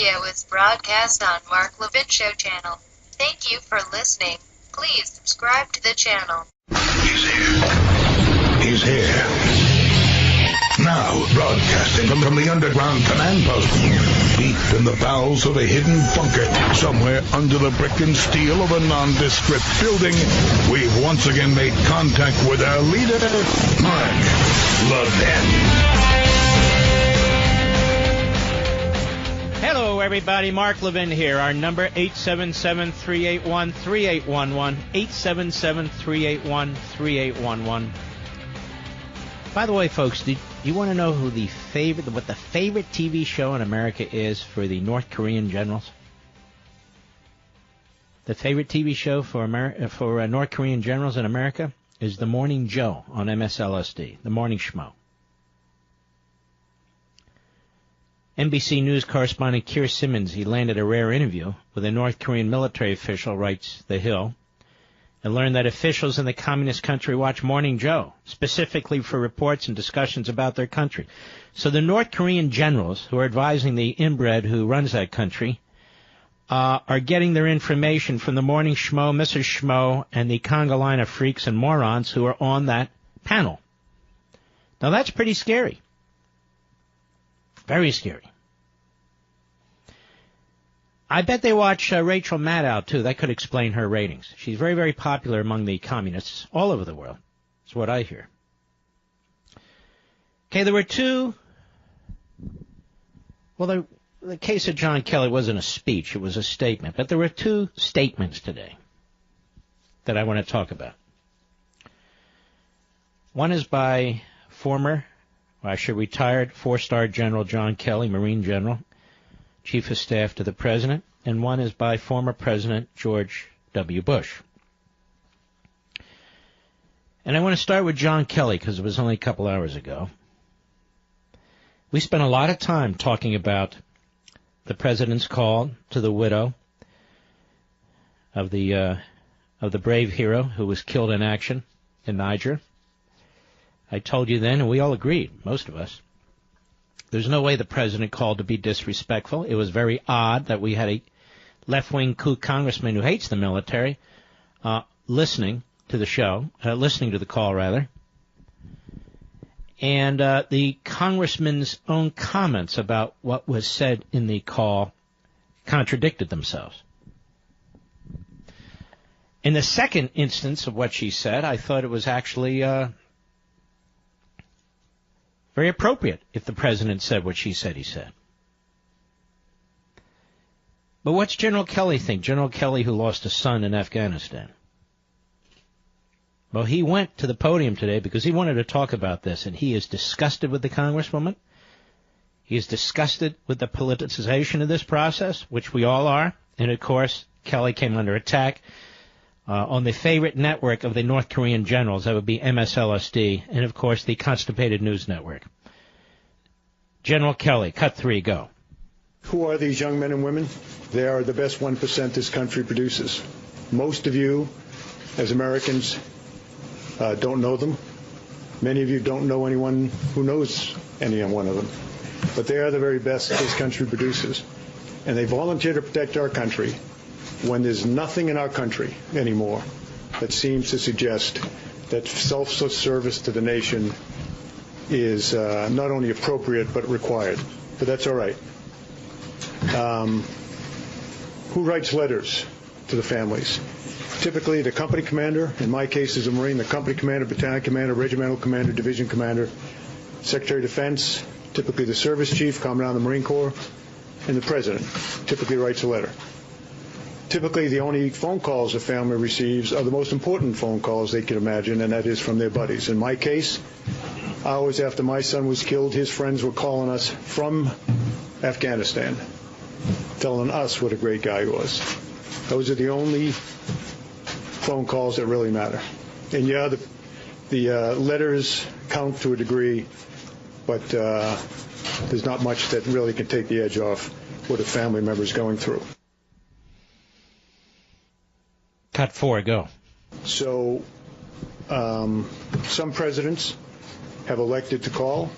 video is broadcast on Mark Levin Show channel. Thank you for listening. Please subscribe to the channel. He's here. He's here. Now, broadcasting from the underground command post, deep in the bowels of a hidden bunker, somewhere under the brick and steel of a nondescript building, we've once again made contact with our leader, Mark Levin. Hello, everybody. Mark Levin here. Our number, 877-381-3811, 877-381-3811. By the way, folks, do you want to know what the favorite TV show in America is for the North Korean generals? The favorite TV show for North Korean generals in America is The Morning Joe on MSLSD, The Morning Schmo. NBC News correspondent Keir Simmons, he landed a rare interview with a North Korean military official, writes The Hill, and learned that officials in the communist country watch Morning Joe, specifically for reports and discussions about their country. So the North Korean generals who are advising the inbred who runs that country are getting their information from the Morning Schmo, Mrs. Schmo, and the conga line of freaks and morons who are on that panel. Now that's pretty scary. Very scary. I bet they watch Rachel Maddow, too. That could explain her ratings. She's very, very popular among the communists all over the world. That's what I hear. Okay, there were two... Well, the case of John Kelly wasn't a speech. It was a statement. But there were two statements today that I want to talk about. One is by retired four-star General John Kelly, Marine General, Chief of Staff to the President, and one is by former President George W. Bush. And I want to start with John Kelly because it was only a couple hours ago. We spent a lot of time talking about the President's call to the widow of the brave hero who was killed in action in Niger. I told you then, and we all agreed, most of us, there's no way the president called to be disrespectful. It was very odd that we had a left-wing kook congressman who hates the military listening to the call, rather. And the congressman's own comments about what was said in the call contradicted themselves. In the second instance of what she said, I thought it was actually... very appropriate if the president said what she said he said. But what's General Kelly think? General Kelly who lost a son in Afghanistan. Well, he went to the podium today because he wanted to talk about this, and he is disgusted with the Congresswoman. He is disgusted with the politicization of this process, which we all are. And, of course, Kelly came under attack on the favorite network of the North Korean generals, that would be MSLSD, and, of course, the Constipated News Network. General Kelly, cut 3, go. Who are these young men and women? They are the best 1% this country produces. Most of you, as Americans, don't know them. Many of you don't know anyone who knows any one of them. But they are the very best this country produces. And they volunteer to protect our country when there's nothing in our country anymore that seems to suggest that self-service to the nation is not only appropriate but required. But that's all right. Who writes letters to the families? Typically the company commander, in my case as a Marine, the company commander, battalion commander, regimental commander, division commander, Secretary of Defense, typically the service chief, Commandant of the Marine Corps, and the President typically writes a letter. Typically, the only phone calls a family receives are the most important phone calls they can imagine, and that is from their buddies. In my case, hours after my son was killed, his friends were calling us from Afghanistan, telling us what a great guy he was. Those are the only phone calls that really matter. And yeah, the letters count to a degree, but there's not much that really can take the edge off what a family member is going through. Cut 4, go. So some presidents have elected to call.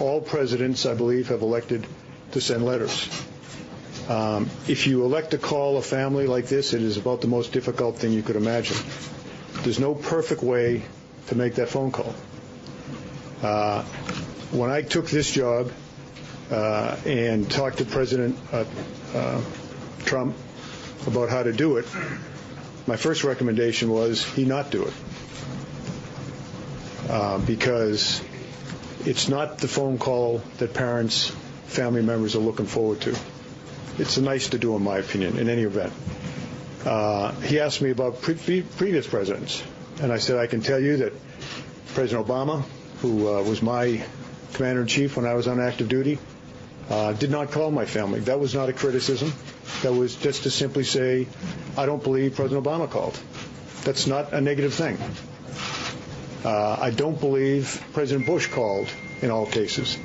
All presidents, I believe, have elected to send letters. If you elect to call a family like this, it is about the most difficult thing you could imagine. There's no perfect way to make that phone call. When I took this job and talked to President Trump about how to do it, my first recommendation was he not do it. Because it's not the phone call that parents, family members are looking forward to. It's nice to do, in my opinion, in any event. He asked me about previous presidents, and I said, I can tell you that President Obama, who was my commander-in-chief when I was on active duty, did not call my family. That was not a criticism. That was just to simply say, I don't believe President Obama called. That's not a negative thing. I don't believe President Bush called in all cases.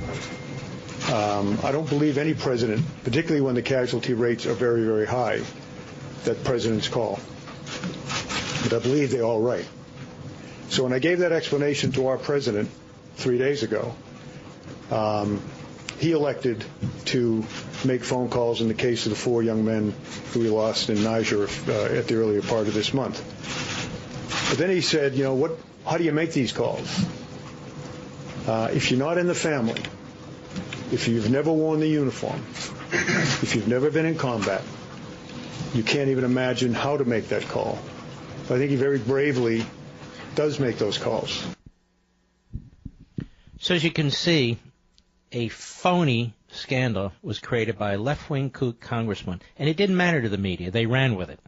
I don't believe any president, particularly when the casualty rates are very, very high, that presidents call. But I believe they're all right. So when I gave that explanation to our president 3 days ago, he elected to make phone calls in the case of the 4 young men who we lost in Niger at the earlier part of this month. But then he said, how do you make these calls? If you're not in the family, if you've never worn the uniform, if you've never been in combat, you can't even imagine how to make that call. But I think he very bravely does make those calls. So as you can see, a phony scandal was created by a left-wing kook congressman, and it didn't matter to the media. They ran with it.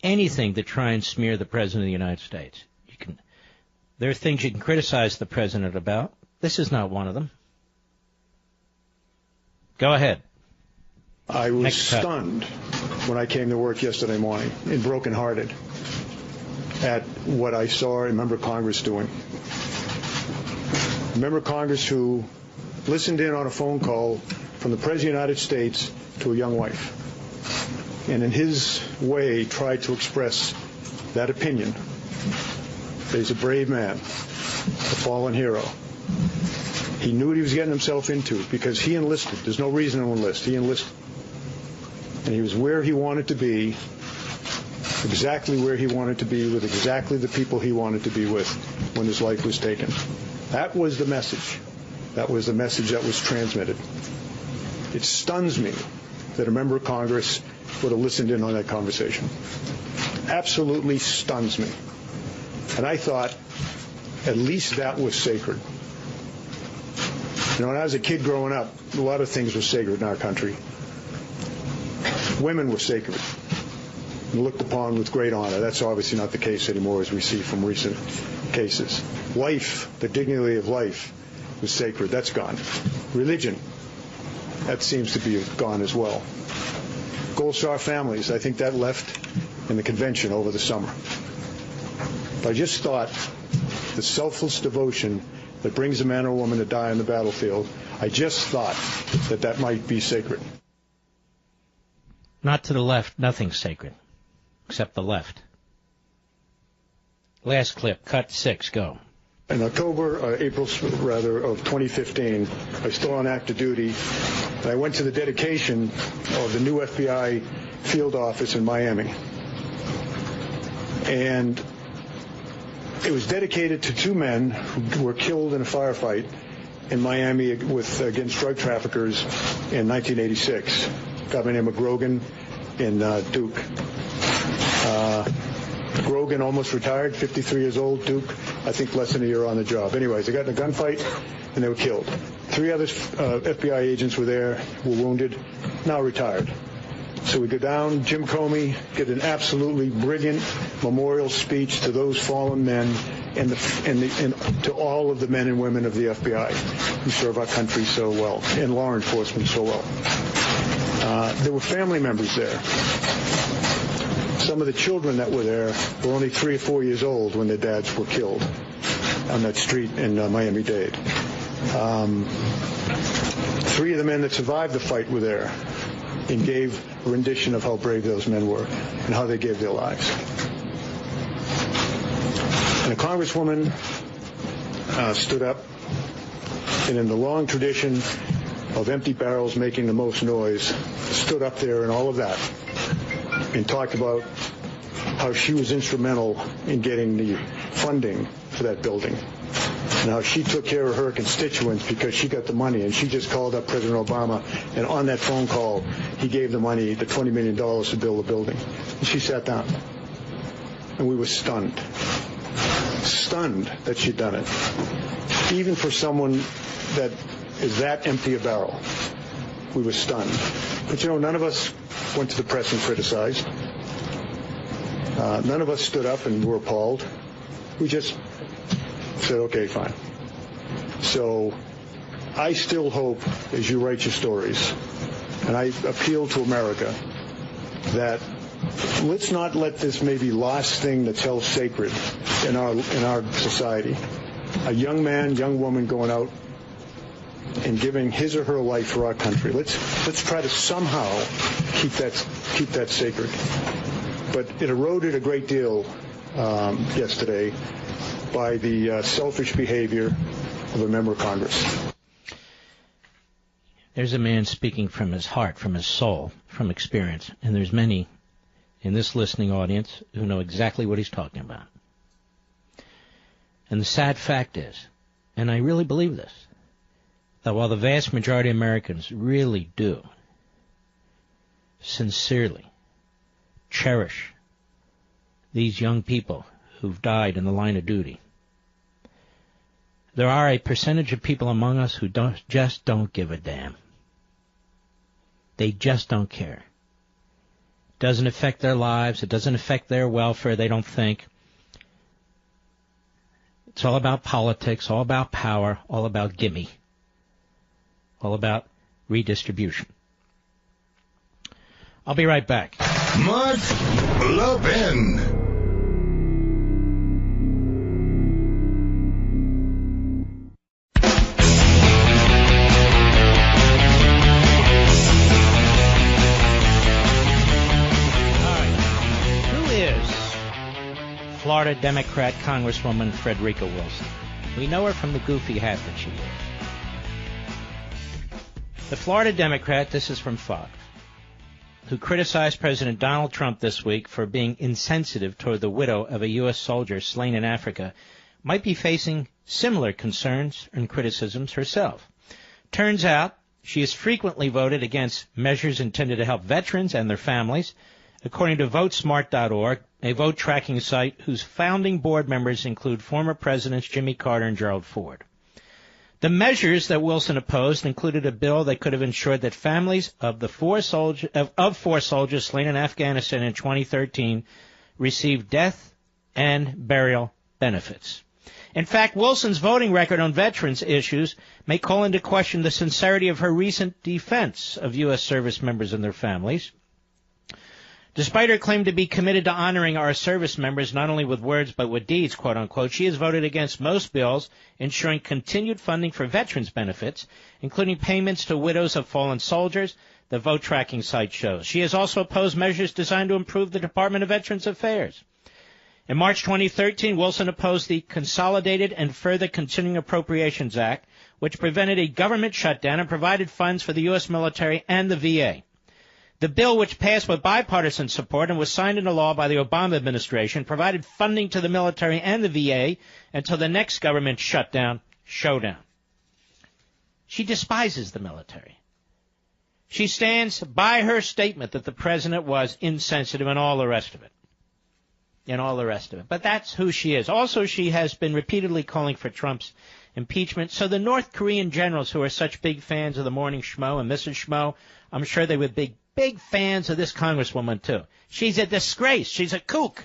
Anything to try and smear the President of the United States. There are things you can criticize the President about. This is not one of them. Go ahead. I was stunned when I came to work yesterday morning and brokenhearted at what I saw a member of Congress doing. A member of Congress who listened in on a phone call from the President of the United States to a young wife, and in his way tried to express that opinion that he's a brave man, a fallen hero. He knew what he was getting himself into because he enlisted. There's no reason to enlist. He enlisted. And he was where he wanted to be, exactly where he wanted to be, with exactly the people he wanted to be with when his life was taken. That was the message. That was the message that was transmitted. It stuns me that a member of Congress would have listened in on that conversation. Absolutely stuns me. And I thought at least that was sacred. When I was a kid growing up, a lot of things were sacred in our country. Women were sacred and looked upon with great honor. That's obviously not the case anymore, as we see from recent cases. Life, the dignity of life, was sacred. That's gone. Religion, that seems to be gone as well. Gold Star families, I think that left in the convention over the summer. But I just thought the selfless devotion that brings a man or woman to die on the battlefield, I just thought that that might be sacred. Not to the left, nothing's sacred, except the left. Last clip, cut 6, go. In April of 2015, I was still on active duty, and I went to the dedication of the new FBI field office in Miami. And it was dedicated to 2 men who were killed in a firefight in Miami against drug traffickers in 1986. A guy by the name of Grogan and Duke. Grogan almost retired, 53 years old. Duke, I think less than a year on the job. Anyways, they got in a gunfight and they were killed. 3 other FBI agents were there, were wounded, now retired. So we go down, Jim Comey did an absolutely brilliant memorial speech to those fallen men and to all of the men and women of the FBI who serve our country so well and law enforcement so well. There were family members there. Some of the children that were there were only 3 or 4 years old when their dads were killed on that street in Miami-Dade. 3 of the men that survived the fight were there and gave a rendition of how brave those men were and how they gave their lives. And a congresswoman stood up, and in the long tradition of empty barrels making the most noise, stood up there and all of that and talked about how she was instrumental in getting the funding for that building and how she took care of her constituents because she got the money, and she just called up President Obama, and on that phone call, he gave the money, the $20 million to build the building. And she sat down, and we were stunned that she'd done it. Even for someone that is that empty a barrel, we were stunned. But, none of us went to the press and criticized. None of us stood up and were appalled. We just said, okay, fine. So I still hope, as you write your stories, and I appeal to America, that let's not let this maybe last thing that's held sacred in our society. A young man, young woman going out and giving his or her life for our country. Let's try to somehow keep that sacred. But it eroded a great deal yesterday by the selfish behavior of a member of Congress. There's a man speaking from his heart, from his soul, from experience, and there's many in this listening audience who know exactly what he's talking about. And the sad fact is, and I really believe this, that while the vast majority of Americans really do sincerely cherish these young people who've died in the line of duty, there are a percentage of people among us who just don't give a damn. They just don't care. It doesn't affect their lives. It doesn't affect their welfare, they don't think. It's all about politics, all about power, all about gimme, all about redistribution. I'll be right back. Mark Levin. Florida Democrat Congresswoman Frederica Wilson. We know her from the goofy hat that she wears. The Florida Democrat, this is from Fox, who criticized President Donald Trump this week for being insensitive toward the widow of a U.S. soldier slain in Africa, might be facing similar concerns and criticisms herself. Turns out she has frequently voted against measures intended to help veterans and their families, according to VoteSmart.org, a vote tracking site whose founding board members include former presidents Jimmy Carter and Gerald Ford. The measures that Wilson opposed included a bill that could have ensured that families of four soldiers slain in Afghanistan in 2013 received death and burial benefits. In fact, Wilson's voting record on veterans issues may call into question the sincerity of her recent defense of U.S. service members and their families. Despite her claim to be committed to honoring our service members not only with words but with deeds, quote unquote, she has voted against most bills ensuring continued funding for veterans benefits, including payments to widows of fallen soldiers, the vote tracking site shows. She has also opposed measures designed to improve the Department of Veterans Affairs. In March 2013, Wilson opposed the Consolidated and Further Continuing Appropriations Act, which prevented a government shutdown and provided funds for the U.S. military and the VA. The bill, which passed with bipartisan support and was signed into law by the Obama administration, provided funding to the military and the VA until the next government shutdown, showdown. She despises the military. She stands by her statement that the president was insensitive and all the rest of it. But that's who she is. Also, she has been repeatedly calling for Trump's impeachment. So the North Korean generals who are such big fans of the Morning Schmo and Mrs. Schmo, I'm sure they were big fans of this congresswoman, too. She's a disgrace. She's a kook.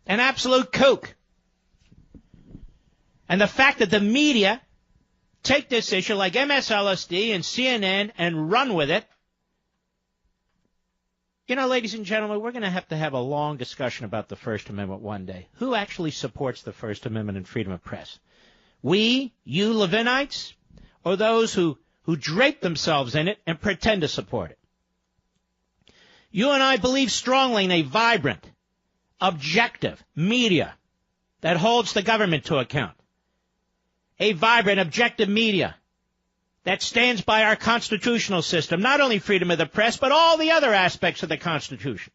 An absolute kook. And the fact that the media take this issue like MSLSD and CNN and run with it. You know, ladies and gentlemen, we're going to have a long discussion about the First Amendment one day. Who actually supports the First Amendment and freedom of press? We, you Levinites, or those who drape themselves in it and pretend to support it? You and I believe strongly in a vibrant, objective media that holds the government to account. A vibrant, objective media that stands by our constitutional system, not only freedom of the press, but all the other aspects of the Constitution.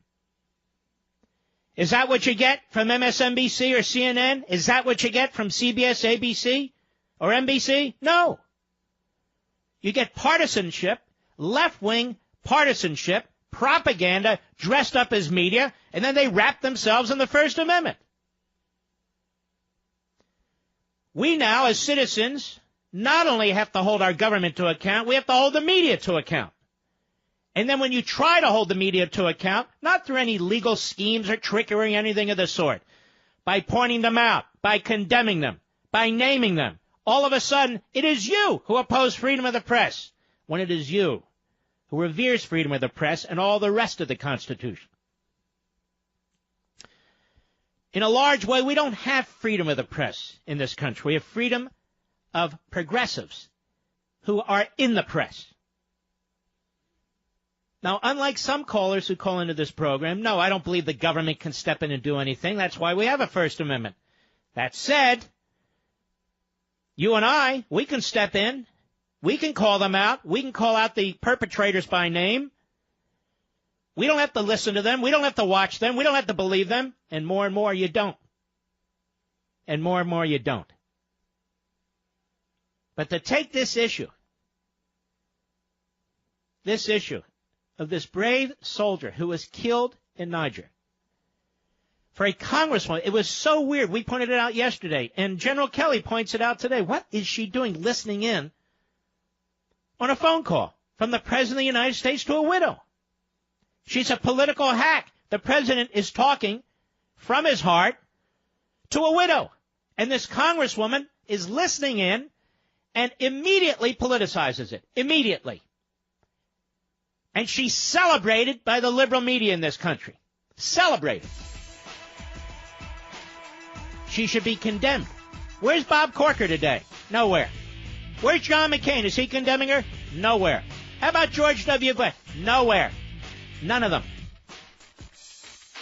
Is that what you get from MSNBC or CNN? Is that what you get from CBS, ABC, or NBC? No. You get partisanship, left-wing partisanship, propaganda dressed up as media, and then they wrap themselves in the First Amendment. We now, as citizens, not only have to hold our government to account, we have to hold the media to account. And then when you try to hold the media to account, not through any legal schemes or trickery or anything of the sort, by pointing them out, by condemning them, by naming them, all of a sudden it is you who oppose freedom of the press, when it is you who reveres freedom of the press and all the rest of the Constitution. In a large way, we don't have freedom of the press in this country. We have freedom of progressives who are in the press. Now, unlike some callers who call into this program, no, I don't believe the government can step in and do anything. That's why we have a First Amendment. That said, you and I, we can step in. We can call them out. We can call out the perpetrators by name. We don't have to listen to them. We don't have to watch them. We don't have to believe them. And more you don't. And more you don't. But to take this issue of this brave soldier who was killed in Niger, for a congresswoman, it was so weird. We pointed it out yesterday, and General Kelly points it out today. What is she doing listening in on a phone call from the President of the United States to a widow? She's a political hack. The President is talking from his heart to a widow, and this congresswoman is listening in and immediately politicizes it. Immediately. And she's celebrated by the liberal media in this country. Celebrated. She should be condemned. Where's Bob Corker today? Nowhere. Where's John McCain? Is he condemning her? Nowhere. How about George W. Bush? Nowhere. None of them.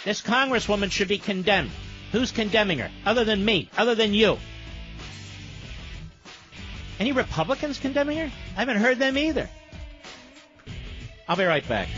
This congresswoman should be condemned. Who's condemning her? Other than me. Other than you. Any Republicans condemning her? I haven't heard them either. I'll be right back.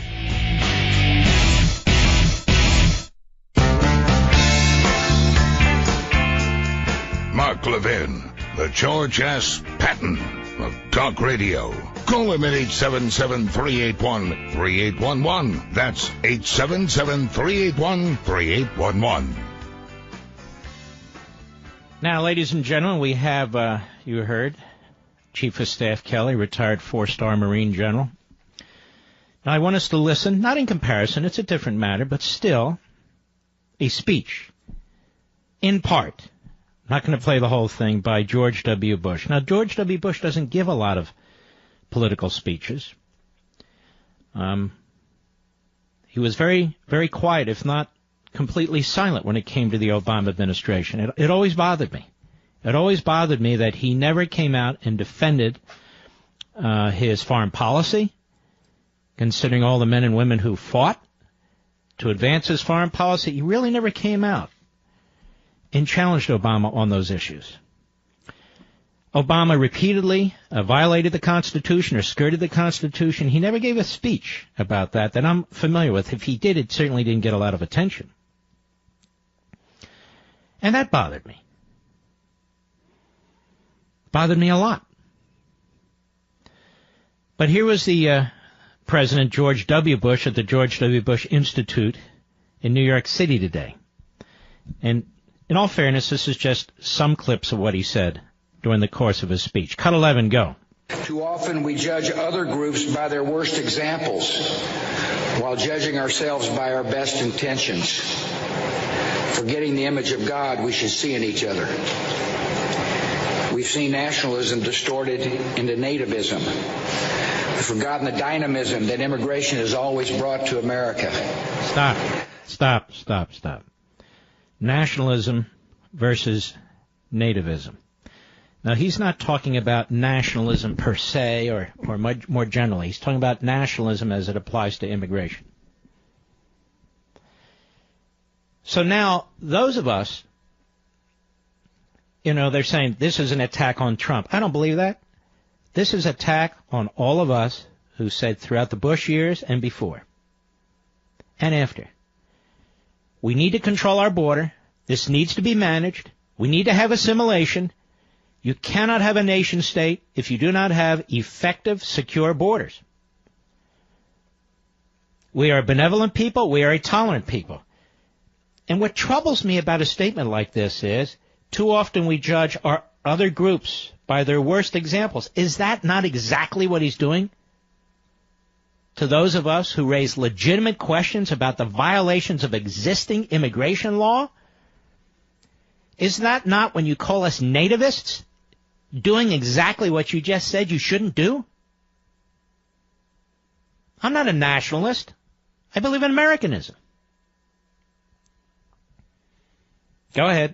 Mark Levin, the George S. Patton of Talk Radio. Call him at 877-381-3811. That's 877-381-3811. Now, ladies and gentlemen, we have, you heard, Chief of Staff Kelly, retired 4-star Marine General. Now, I want us to listen, not in comparison, it's a different matter, but still a speech, in part, I'm not going to play the whole thing, by George W. Bush. Now, George W. Bush doesn't give a lot of political speeches. He was very, very quiet, if not completely silent when it came to the Obama administration. It always bothered me. It always bothered me that he never came out and defended his foreign policy, considering all the men and women who fought to advance his foreign policy. He really never came out and challenged Obama on those issues. Obama repeatedly violated the Constitution or skirted the Constitution. He never gave a speech about that I'm familiar with. If he did, it certainly didn't get a lot of attention. And that bothered me. Bothered me a lot. But here was the President George W. Bush at the George W. Bush Institute in New York City today. And in all fairness, this is just some clips of what he said during the course of his speech. Cut 11, go. Too often we judge other groups by their worst examples while judging ourselves by our best intentions, forgetting the image of God we should see in each other. We've seen nationalism distorted into nativism. We've forgotten the dynamism that immigration has always brought to America. Stop. Nationalism versus nativism. Now, he's not talking about nationalism per se or more generally. He's talking about nationalism as it applies to immigration. So now, those of us, they're saying this is an attack on Trump. I don't believe that. This is an attack on all of us who said throughout the Bush years and before and after, we need to control our border. This needs to be managed. We need to have assimilation. You cannot have a nation state if you do not have effective, secure borders. We are a benevolent people. We are a tolerant people. And what troubles me about a statement like this is too often we judge our other groups by their worst examples. Is that not exactly what he's doing to those of us who raise legitimate questions about the violations of existing immigration law? Is that not, when you call us nativists, doing exactly what you just said you shouldn't do? I'm not a nationalist. I believe in Americanism. Go ahead.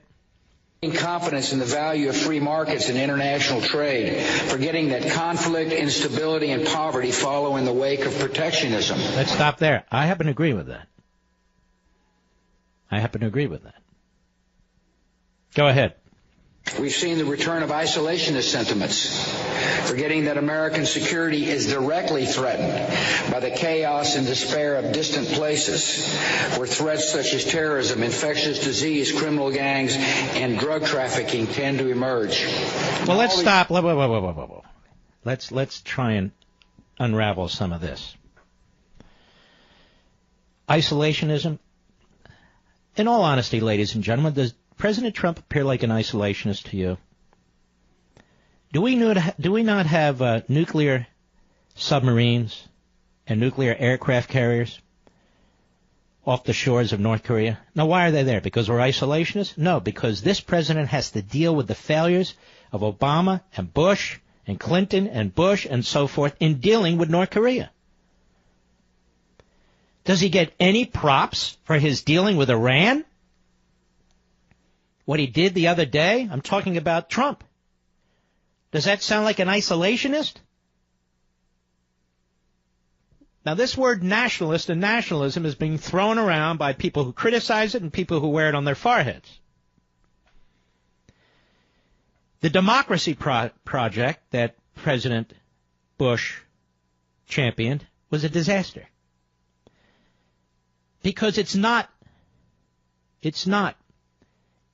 Confidence in the value of free markets and international trade, forgetting that conflict, instability, and poverty follow in the wake of protectionism. Let's stop there. I happen to agree with that. Go ahead. We've seen the return of isolationist sentiments, forgetting that American security is directly threatened by the chaos and despair of distant places where threats such as terrorism, infectious disease, criminal gangs, and drug trafficking tend to emerge. Well, let's stop. Whoa. Let's try and unravel some of this. Isolationism. In all honesty, ladies and gentlemen, does President Trump appear like an isolationist to you? Do we not have nuclear submarines and nuclear aircraft carriers off the shores of North Korea? Now, why are they there? Because we're isolationists? No, because this president has to deal with the failures of Obama and Bush and Clinton and Bush and so forth in dealing with North Korea. Does he get any props for his dealing with Iran? What he did the other day? I'm talking about Trump. Does that sound like an isolationist? Now, this word nationalist and nationalism is being thrown around by people who criticize it and people who wear it on their foreheads. The democracy project that President Bush championed was a disaster. Because it's not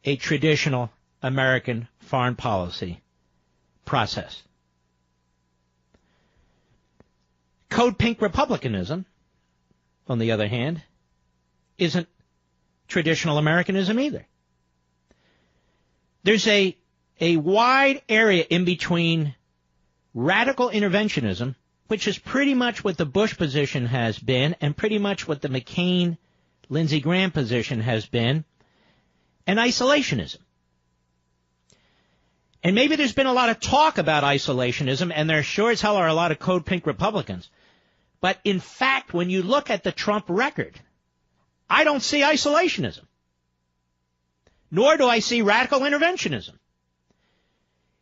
a traditional American foreign policy process. Code pink republicanism, on the other hand, isn't traditional Americanism either. There's a wide area in between radical interventionism, which is pretty much what the Bush position has been and pretty much what the McCain, Lindsey Graham position has been, and isolationism. And maybe there's been a lot of talk about isolationism, and there sure as hell are a lot of code pink Republicans. But in fact, when you look at the Trump record, I don't see isolationism. Nor do I see radical interventionism.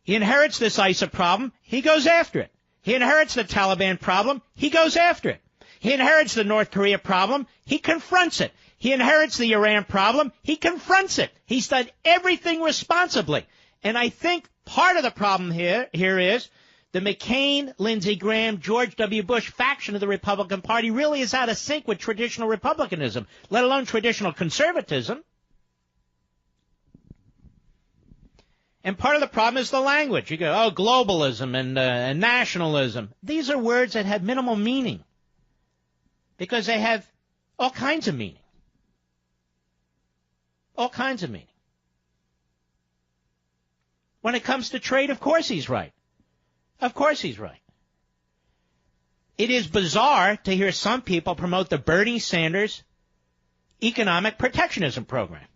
He inherits this ISA problem, he goes after it. He inherits the Taliban problem, he goes after it. He inherits the North Korea problem, he confronts it. He inherits the Iran problem, he confronts it. He's done everything responsibly. And I think part of the problem here is the McCain, Lindsey Graham, George W. Bush faction of the Republican Party really is out of sync with traditional Republicanism, let alone traditional conservatism. And part of the problem is the language. You go, globalism and nationalism. These are words that have minimal meaning because they have all kinds of meaning. All kinds of meaning. When it comes to trade, of course he's right. Of course he's right. It is bizarre to hear some people promote the Bernie Sanders economic protectionism program,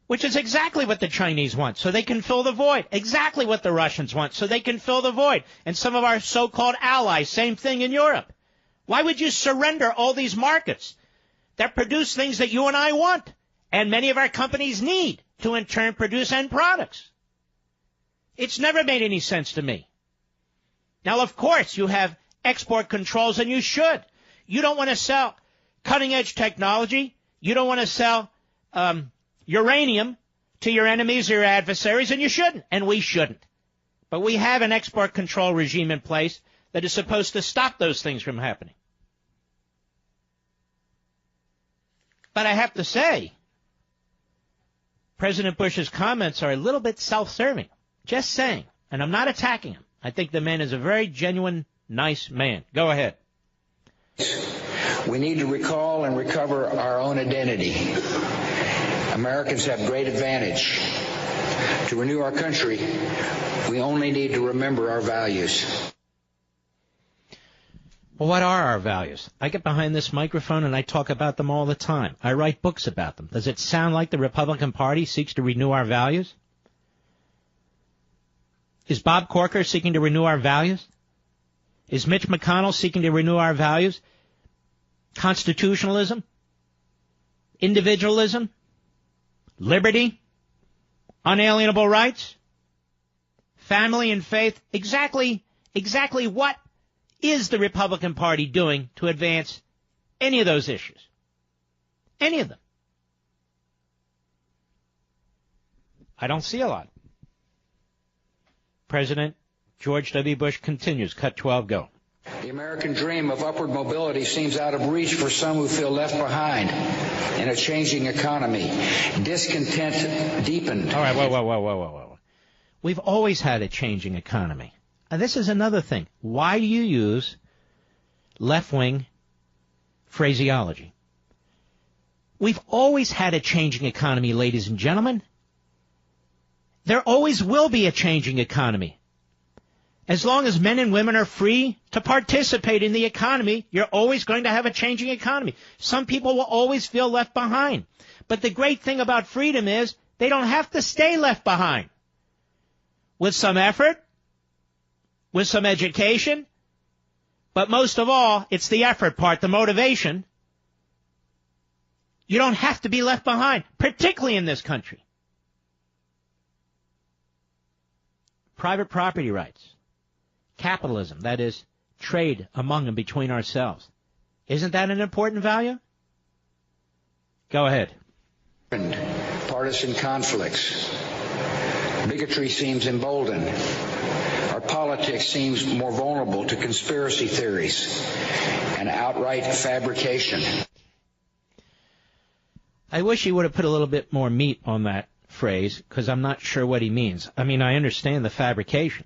which is exactly what the Chinese want, so they can fill the void. Exactly what the Russians want, so they can fill the void. And some of our so-called allies, same thing in Europe. Why would you surrender all these markets that produce things that you and I want and many of our companies need to in turn produce end products? It's never made any sense to me. Now, of course, you have export controls, and you should. You don't want to sell cutting-edge technology. You don't want to sell uranium to your enemies or your adversaries, and you shouldn't, and we shouldn't. But we have an export control regime in place that is supposed to stop those things from happening. But I have to say, President Bush's comments are a little bit self-serving. Just saying. And I'm not attacking him. I think the man is a very genuine, nice man. Go ahead. We need to recall and recover our own identity. Americans have great advantage. To renew our country, we only need to remember our values. Well, what are our values? I get behind this microphone and I talk about them all the time. I write books about them. Does it sound like the Republican Party seeks to renew our values? Is Bob Corker seeking to renew our values? Is Mitch McConnell seeking to renew our values? Constitutionalism? Individualism? Liberty? Unalienable rights? Family and faith? Exactly what is the Republican Party doing to advance any of those issues? Any of them? I don't see a lot. President George W. Bush continues. Cut 12, go. The American dream of upward mobility seems out of reach for some who feel left behind in a changing economy. Discontent deepened. All right, whoa. We've always had a changing economy. And this is another thing. Why do you use left-wing phraseology? We've always had a changing economy, ladies and gentlemen. There always will be a changing economy. As long as men and women are free to participate in the economy, you're always going to have a changing economy. Some people will always feel left behind. But the great thing about freedom is they don't have to stay left behind. With some effort, with some education, but most of all, it's the effort part, the motivation. You don't have to be left behind, particularly in this country. Private property rights. Capitalism, that is, trade among and between ourselves. Isn't that an important value? Go ahead. Partisan conflicts. Bigotry seems emboldened. Our politics seems more vulnerable to conspiracy theories and outright fabrication. I wish he would have put a little bit more meat on that phrase, because I'm not sure what he means. I mean, I understand the fabrication.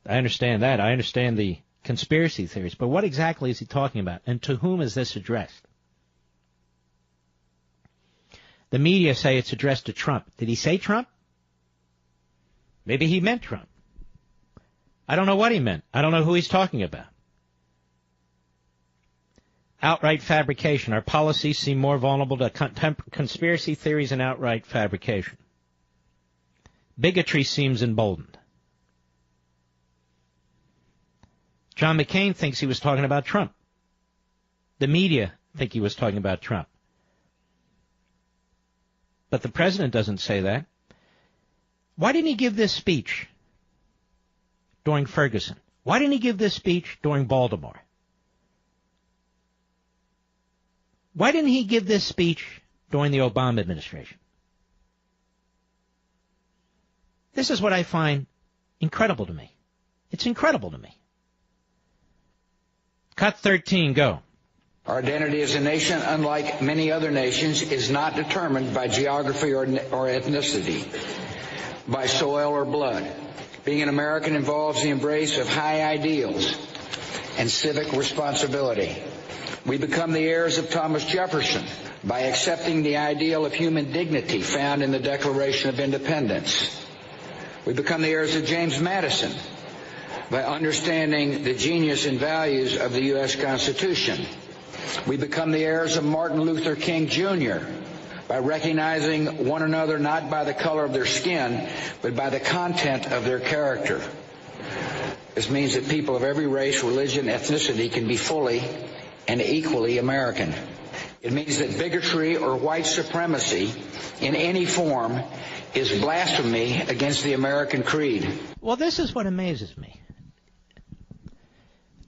I understand that. I understand the conspiracy theories. But what exactly is he talking about? And to whom is this addressed? The media say it's addressed to Trump. Did he say Trump? Maybe he meant Trump. I don't know what he meant. I don't know who he's talking about. Outright fabrication. Our policies seem more vulnerable to conspiracy theories and outright fabrication. Bigotry seems emboldened. John McCain thinks he was talking about Trump. The media think he was talking about Trump. But the president doesn't say that. Why didn't he give this speech during Ferguson? Why didn't he give this speech during Baltimore? Why didn't he give this speech during the Obama administration? This is what I find incredible to me. It's incredible to me. Cut 13, go. Our identity as a nation, unlike many other nations, is not determined by geography or ethnicity, by soil or blood. Being an American involves the embrace of high ideals and civic responsibility. We become the heirs of Thomas Jefferson by accepting the ideal of human dignity found in the Declaration of Independence. We become the heirs of James Madison by understanding the genius and values of the U.S. Constitution. We become the heirs of Martin Luther King, Jr. by recognizing one another not by the color of their skin, but by the content of their character. This means that people of every race, religion, ethnicity can be fully and equally American. It means that bigotry or white supremacy in any form is blasphemy against the American creed. Well, this is what amazes me.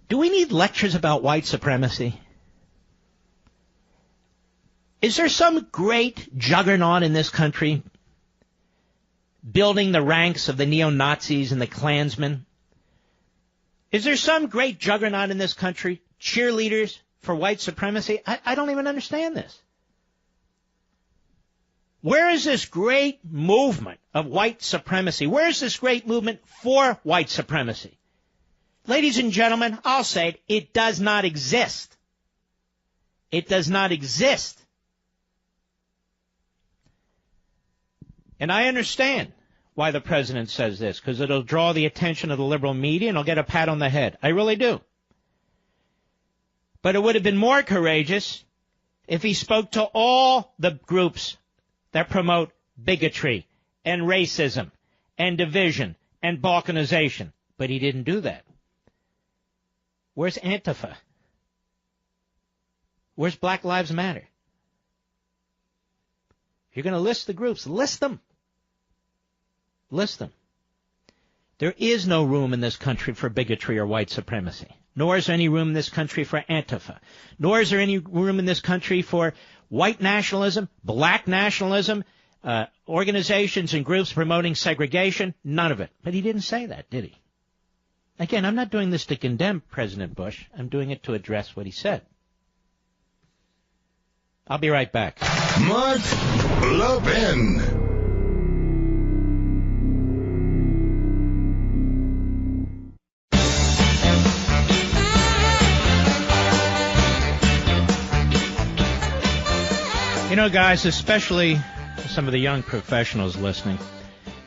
Do we need lectures about white supremacy? Is there some great juggernaut in this country building the ranks of the neo-Nazis and the Klansmen? Is there some great juggernaut in this country, cheerleaders for white supremacy? I don't even understand this. Where is this great movement of white supremacy? Where is this great movement for white supremacy? Ladies and gentlemen, I'll say it does not exist. It does not exist. And I understand why the president says this, because it'll draw the attention of the liberal media and he'll get a pat on the head. I really do. But it would have been more courageous if he spoke to all the groups that promote bigotry and racism and division and balkanization. But he didn't do that. Where's Antifa? Where's Black Lives Matter? If you're going to list the groups, list them. List them. There is no room in this country for bigotry or white supremacy. Nor is there any room in this country for Antifa. Nor is there any room in this country for white nationalism, black nationalism, organizations and groups promoting segregation. None of it. But he didn't say that, did he? Again, I'm not doing this to condemn President Bush. I'm doing it to address what he said. I'll be right back. Mark Levin. You know, guys, especially some of the young professionals listening,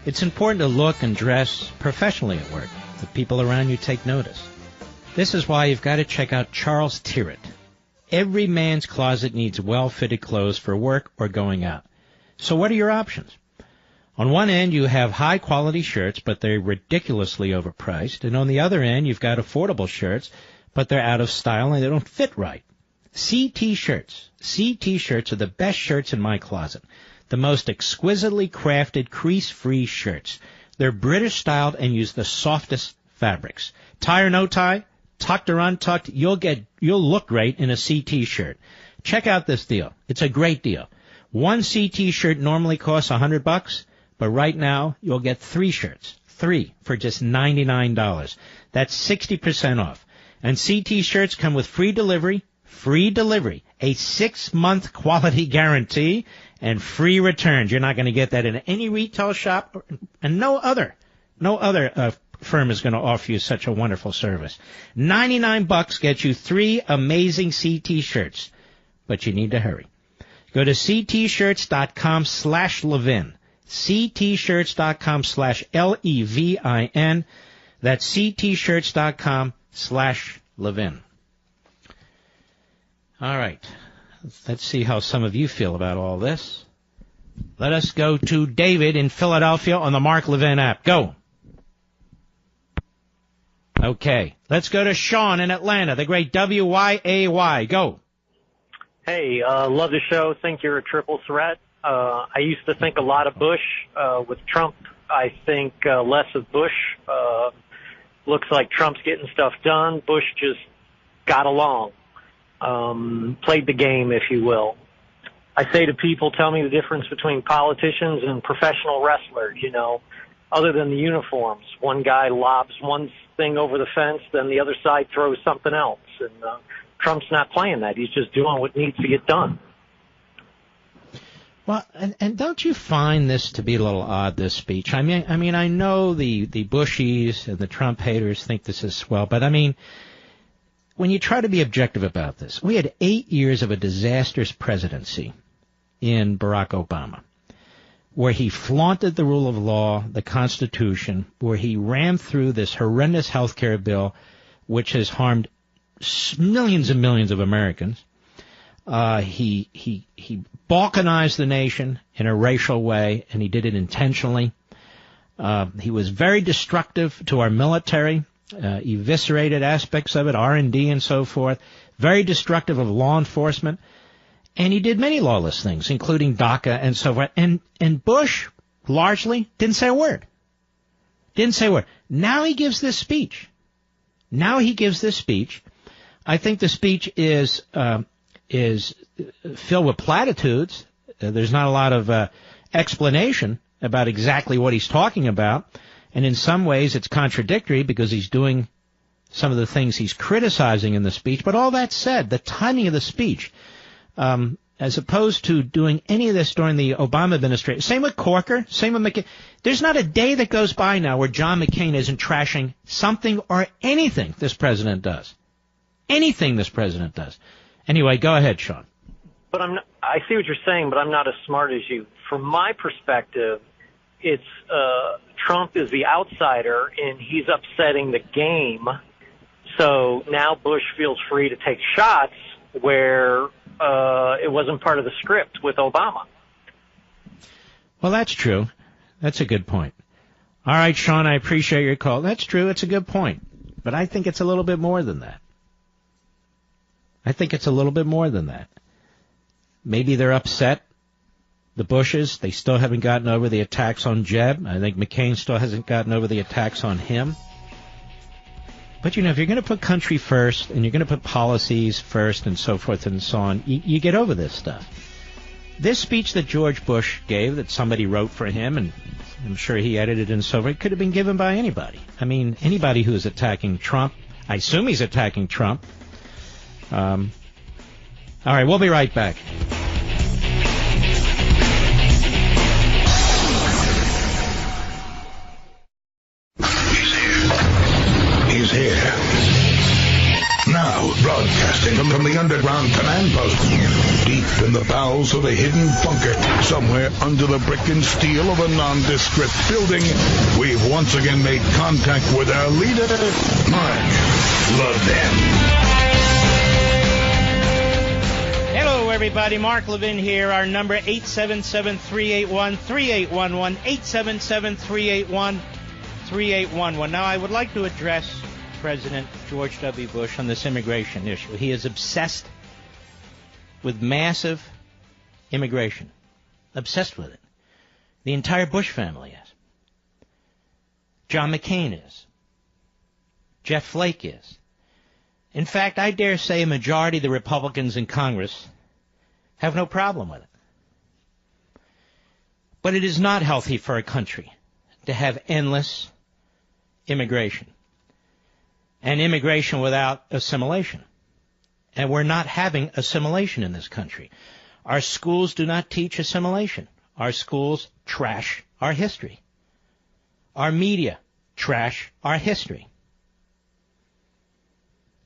it's important to look and dress professionally at work. The people around you take notice. This is why you've got to check out Charles Tyrrett. Every man's closet needs well-fitted clothes for work or going out. So what are your options? On one end, you have high-quality shirts, but they're ridiculously overpriced. And on the other end, you've got affordable shirts, but they're out of style and they don't fit right. C-T-shirts. C-T-shirts are the best shirts in my closet. The most exquisitely crafted, crease-free shirts. They're British-styled and use the softest fabrics. Tie or no tie, tucked or untucked, you'll look great in a C-T-shirt. Check out this deal. It's a great deal. One C-T-shirt normally costs $100, but right now you'll get 3 shirts. 3 for just $99. That's 60% off. And C-T-shirts come with free delivery, a 6-month quality guarantee, and free returns. You're not going to get that in any retail shop, and no other firm is going to offer you such a wonderful service. $99 gets you 3 amazing CT shirts, but you need to hurry. Go to ctshirts.com/Levin. ctshirts.com/Levin. That's ctshirts.com/Levin. All right. Let's see how some of you feel about all this. Let us go to David in Philadelphia on the Mark Levin app. Go. Okay. Let's go to Sean in Atlanta, the great WYAY. Go. Hey, love the show. Think you're a triple threat. I used to think a lot of Bush. With Trump, I think less of Bush. Looks like Trump's getting stuff done. Bush just got along. Played the game, if you will. I say to people, tell me the difference between politicians and professional wrestlers, you know, other than the uniforms. One guy lobs one thing over the fence, then the other side throws something else. And Trump's not playing that. He's just doing what needs to get done. Well, and don't you find this to be a little odd, this speech? I mean, I know the Bushies and the Trump haters think this is swell, but I mean, when you try to be objective about this, we had 8 years of a disastrous presidency in Barack Obama, where he flaunted the rule of law, the Constitution, where he rammed through this horrendous health care bill, which has harmed millions and millions of Americans. He balkanized the nation in a racial way, and he did it intentionally. He was very destructive to our military. Eviscerated aspects of it, R&D and so forth, very destructive of law enforcement, and he did many lawless things, including DACA and so forth, and Bush largely didn't say a word. Now he gives this speech. I think the speech is filled with platitudes. There's not a lot of explanation about exactly what he's talking about. And in some ways it's contradictory because he's doing some of the things he's criticizing in the speech. But all that said, the timing of the speech, as opposed to doing any of this during the Obama administration, same with Corker, same with McCain. There's not a day that goes by now where John McCain isn't trashing something or anything this president does. Anything this president does. Anyway, go ahead, Sean. But I see what you're saying, but I'm not as smart as you. From my perspective, it's Trump is the outsider, and he's upsetting the game. So now Bush feels free to take shots where it wasn't part of the script with Obama. Well, that's true. That's a good point. All right, Sean, I appreciate your call. That's true. It's a good point. But I think it's a little bit more than that. I think it's a little bit more than that. Maybe they're upset. The Bushes, they still haven't gotten over the attacks on Jeb. I think McCain still hasn't gotten over the attacks on him. But, if you're going to put country first and you're going to put policies first and so forth and so on, you get over this stuff. This speech that George Bush gave, that somebody wrote for him, and I'm sure he edited and so forth, could have been given by anybody. I mean, anybody who is attacking Trump. I assume he's attacking Trump. All right, we'll be right back. He's here. Now, broadcasting from the underground command post, deep in the bowels of a hidden bunker, somewhere under the brick and steel of a nondescript building, we've once again made contact with our leader, Mark Levin. Hello, everybody. Mark Levin here. Our number, 877-381-3811, 877-381-3811. Now, I would like to address President George W. Bush on this immigration issue. He is obsessed with massive immigration. Obsessed with it. The entire Bush family is. John McCain is. Jeff Flake is. In fact, I dare say a majority of the Republicans in Congress have no problem with it. But it is not healthy for a country to have endless immigration. And immigration without assimilation. And we're not having assimilation in this country. Our schools do not teach assimilation. Our schools trash our history. Our media trash our history.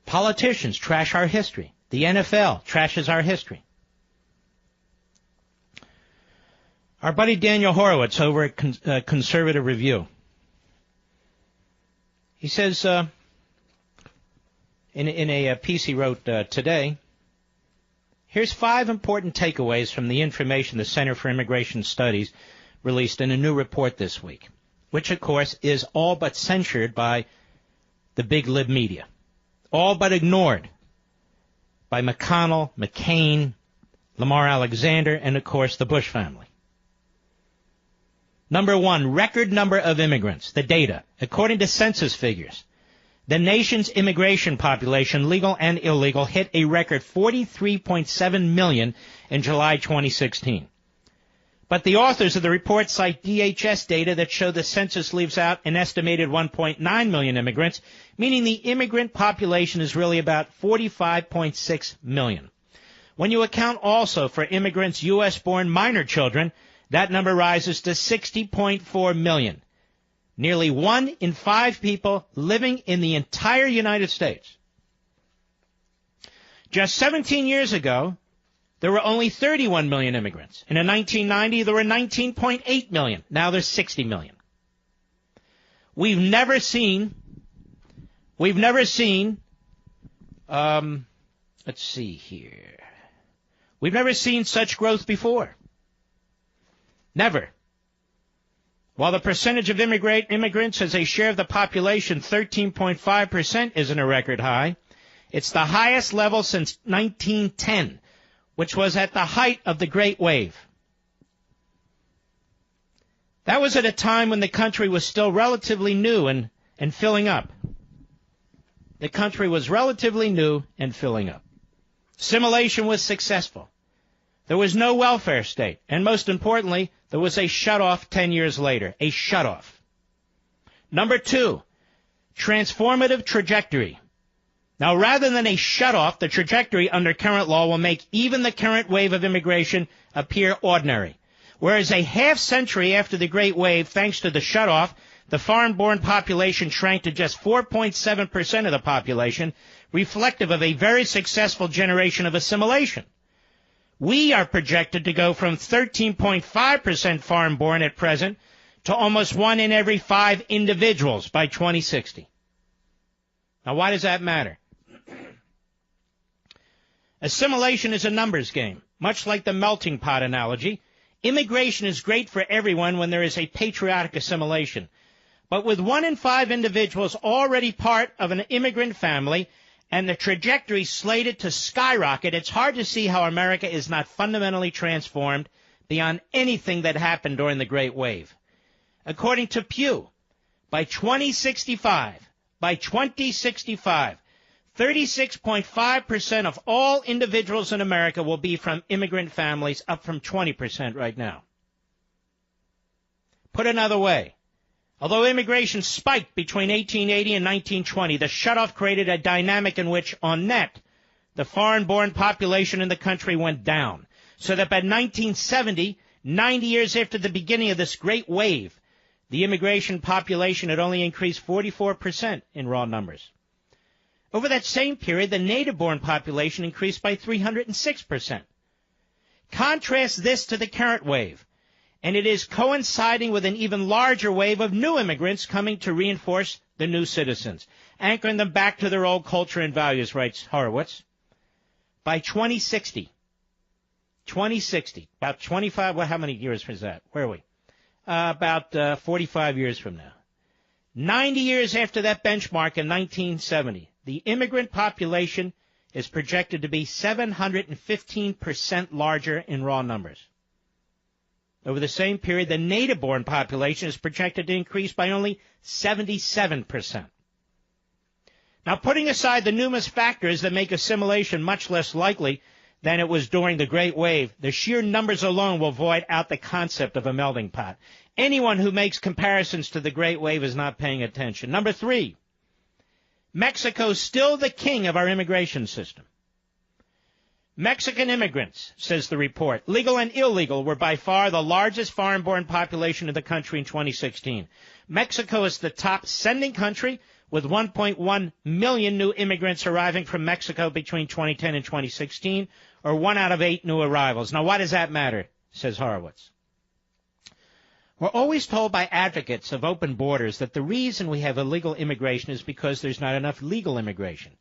Politicians trash our history. The NFL trashes our history. Our buddy Daniel Horowitz over at Conservative Review, he says, in a piece he wrote today, here's 5 important takeaways from the information the Center for Immigration Studies released in a new report this week, which, of course, is all but censured by the big lib media, all but ignored by McConnell, McCain, Lamar Alexander, and, of course, the Bush family. Number 1, record number of immigrants, the data. According to census figures, the nation's immigration population, legal and illegal, hit a record 43.7 million in July 2016. But the authors of the report cite DHS data that show the census leaves out an estimated 1.9 million immigrants, meaning the immigrant population is really about 45.6 million. When you account also for immigrants' U.S.-born minor children, that number rises to 60.4 million. Nearly 1 in 5 people living in the entire United States. Just 17 years ago, there were only 31 million immigrants. And in 1990, there were 19.8 million. Now there's 60 million. We've never seen, let's see here. We've never seen such growth before. Never. While the percentage of immigrants as a share of the population, 13.5%, isn't a record high, it's the highest level since 1910, which was at the height of the Great Wave. That was at a time when the country was still relatively new and filling up. The country was relatively new and filling up. Assimilation was successful. There was no welfare state. And most importantly, there was a shutoff 10 years later. A shutoff. Number 2, transformative trajectory. Now, rather than a shutoff, the trajectory under current law will make even the current wave of immigration appear ordinary. Whereas a half century after the Great Wave, thanks to the shutoff, the foreign-born population shrank to just 4.7% of the population, reflective of a very successful generation of assimilation. We are projected to go from 13.5% foreign-born at present to almost 1 in every 5 individuals by 2060. Now, why does that matter? Assimilation is a numbers game. Much like the melting pot analogy, immigration is great for everyone when there is a patriotic assimilation. But with 1 in 5 individuals already part of an immigrant family and the trajectory slated to skyrocket, it's hard to see how America is not fundamentally transformed beyond anything that happened during the Great Wave. According to Pew, by 2065, 36.5% of all individuals in America will be from immigrant families, up from 20% right now. Put another way, although immigration spiked between 1880 and 1920, the shutoff created a dynamic in which, on net, the foreign-born population in the country went down, so that by 1970, 90 years after the beginning of this great wave, the immigration population had only increased 44% in raw numbers. Over that same period, the native-born population increased by 306%. Contrast this to the current wave, and it is coinciding with an even larger wave of new immigrants coming to reinforce the new citizens, anchoring them back to their old culture and values, writes Horowitz. By 2060, about 25, well, how many years was that? Where are we? About 45 years from now. 90 years after that benchmark in 1970, the immigrant population is projected to be 715% larger in raw numbers. Over the same period, the native-born population is projected to increase by only 77%. Now, putting aside the numerous factors that make assimilation much less likely than it was during the Great Wave, the sheer numbers alone will void out the concept of a melting pot. Anyone who makes comparisons to the Great Wave is not paying attention. Number 3, Mexico's still the king of our immigration system. Mexican immigrants, says the report, legal and illegal, were by far the largest foreign-born population in the country in 2016. Mexico is the top sending country, with 1.1 million new immigrants arriving from Mexico between 2010 and 2016, or 1 out of 8 new arrivals. Now, why does that matter, says Horowitz? We're always told by advocates of open borders that the reason we have illegal immigration is because there's not enough legal immigration.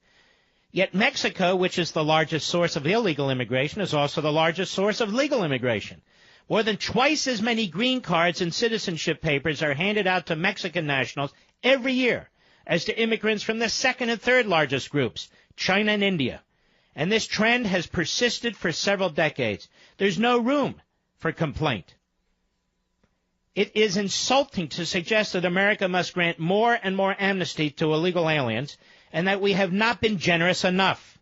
Yet Mexico, which is the largest source of illegal immigration, is also the largest source of legal immigration. More than twice as many green cards and citizenship papers are handed out to Mexican nationals every year as to immigrants from the second and third largest groups, China and India. And this trend has persisted for several decades. There's no room for complaint. It is insulting to suggest that America must grant more and more amnesty to illegal aliens and that we have not been generous enough.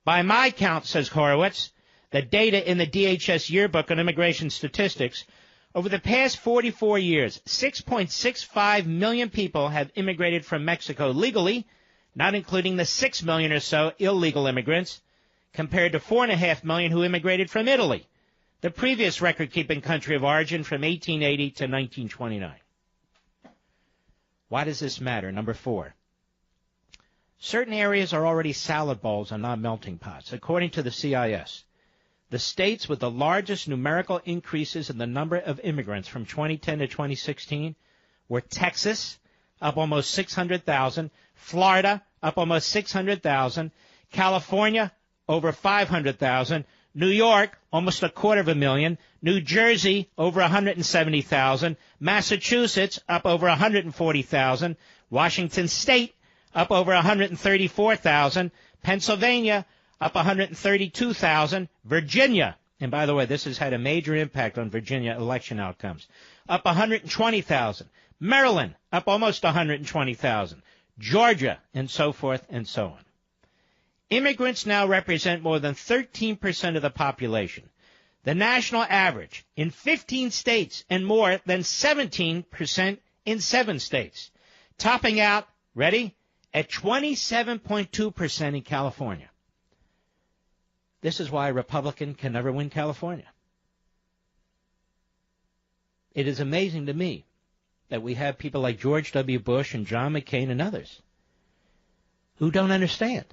By my count, says Horowitz, the data in the DHS Yearbook on Immigration Statistics, over the past 44 years, 6.65 million people have immigrated from Mexico legally, not including the 6 million or so illegal immigrants, compared to 4.5 million who immigrated from Italy, the previous record-keeping country of origin from 1880 to 1929. Why does this matter? Number 4. Certain areas are already salad bowls and not melting pots. According to the CIS, the states with the largest numerical increases in the number of immigrants from 2010 to 2016 were Texas, up almost 600,000, Florida, up almost 600,000, California, over 500,000, New York, almost 250,000, New Jersey, over 170,000, Massachusetts, up over 140,000, Washington State, up over 134,000, Pennsylvania, up 132,000, Virginia, and by the way, this has had a major impact on Virginia election outcomes, up 120,000, Maryland, up almost 120,000, Georgia, and so forth and so on. Immigrants now represent more than 13% of the population. The national average in 15 states and more than 17% in 7 states. Topping out, ready, at 27.2% in California. This is why a Republican can never win California. It is amazing to me that we have people like George W. Bush and John McCain and others who don't understand.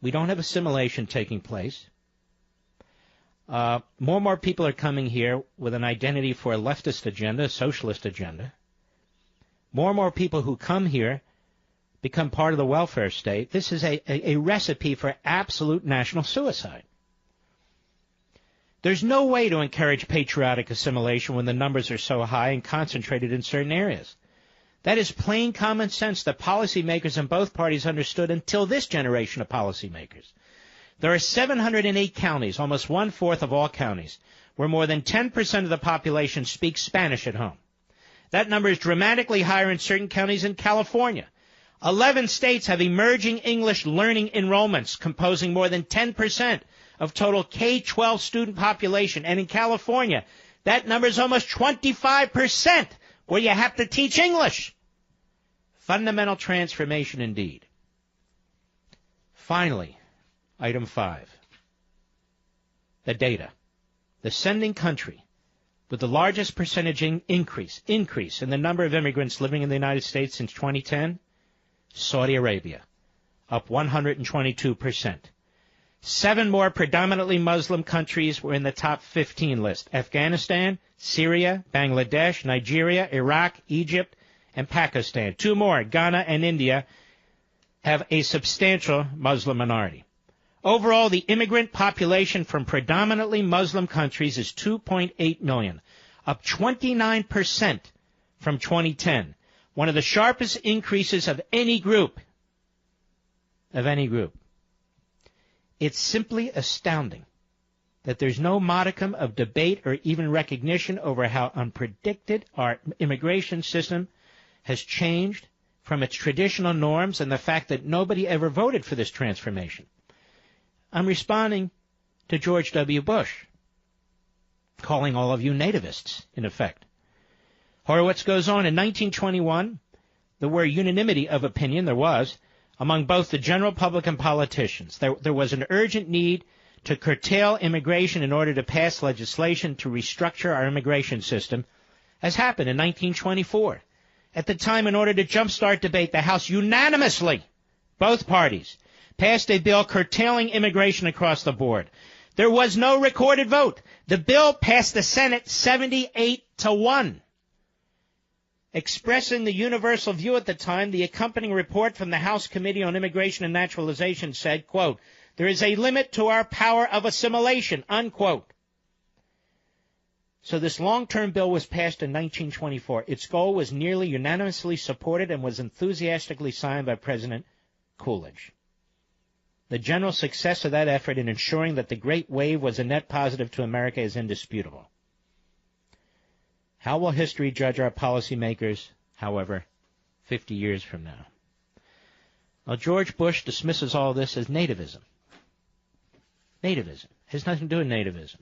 We don't have assimilation taking place. More and more people are coming here with an identity for a leftist agenda, a socialist agenda. More and more people who come here become part of the welfare state. This is a recipe for absolute national suicide. There's no way to encourage patriotic assimilation when the numbers are so high and concentrated in certain areas. That is plain common sense that policymakers in both parties understood until this generation of policymakers. There are 708 counties, almost one-fourth of all counties, where more than 10% of the population speaks Spanish at home. That number is dramatically higher in certain counties in California. 11 states have emerging English learning enrollments, composing more than 10% of total K-12 student population. And in California, that number is almost 25%, where you have to teach English. Fundamental transformation indeed. Finally, item 5, the data. The sending country with the largest percentage increase in the number of immigrants living in the United States since 2010, Saudi Arabia, up 122%. 7 more predominantly Muslim countries were in the top 15 list: Afghanistan, Syria, Bangladesh, Nigeria, Iraq, Egypt, and Pakistan. 2 more, Ghana and India, have a substantial Muslim minority. Overall, the immigrant population from predominantly Muslim countries is 2.8 million, up 29% from 2010, one of the sharpest increases of any group. It's simply astounding that there's no modicum of debate or even recognition over how unpredicted our immigration system has changed from its traditional norms and the fact that nobody ever voted for this transformation. I'm responding to George W. Bush, calling all of you nativists, in effect. Horowitz goes on, in 1921, there were unanimity of opinion, there was, among both the general public and politicians. There was an urgent need to curtail immigration in order to pass legislation to restructure our immigration system, as happened in 1924. At the time, in order to jumpstart debate, the House unanimously, both parties, passed a bill curtailing immigration across the board. There was no recorded vote. The bill passed the Senate 78-1. Expressing the universal view at the time, the accompanying report from the House Committee on Immigration and Naturalization said, quote, "There is a limit to our power of assimilation," unquote. So this long-term bill was passed in 1924. Its goal was nearly unanimously supported and was enthusiastically signed by President Coolidge. The general success of that effort in ensuring that the Great Wave was a net positive to America is indisputable. How will history judge our policymakers, however, 50 years from now? Now, George Bush dismisses all this as nativism. Nativism has nothing to do with nativism.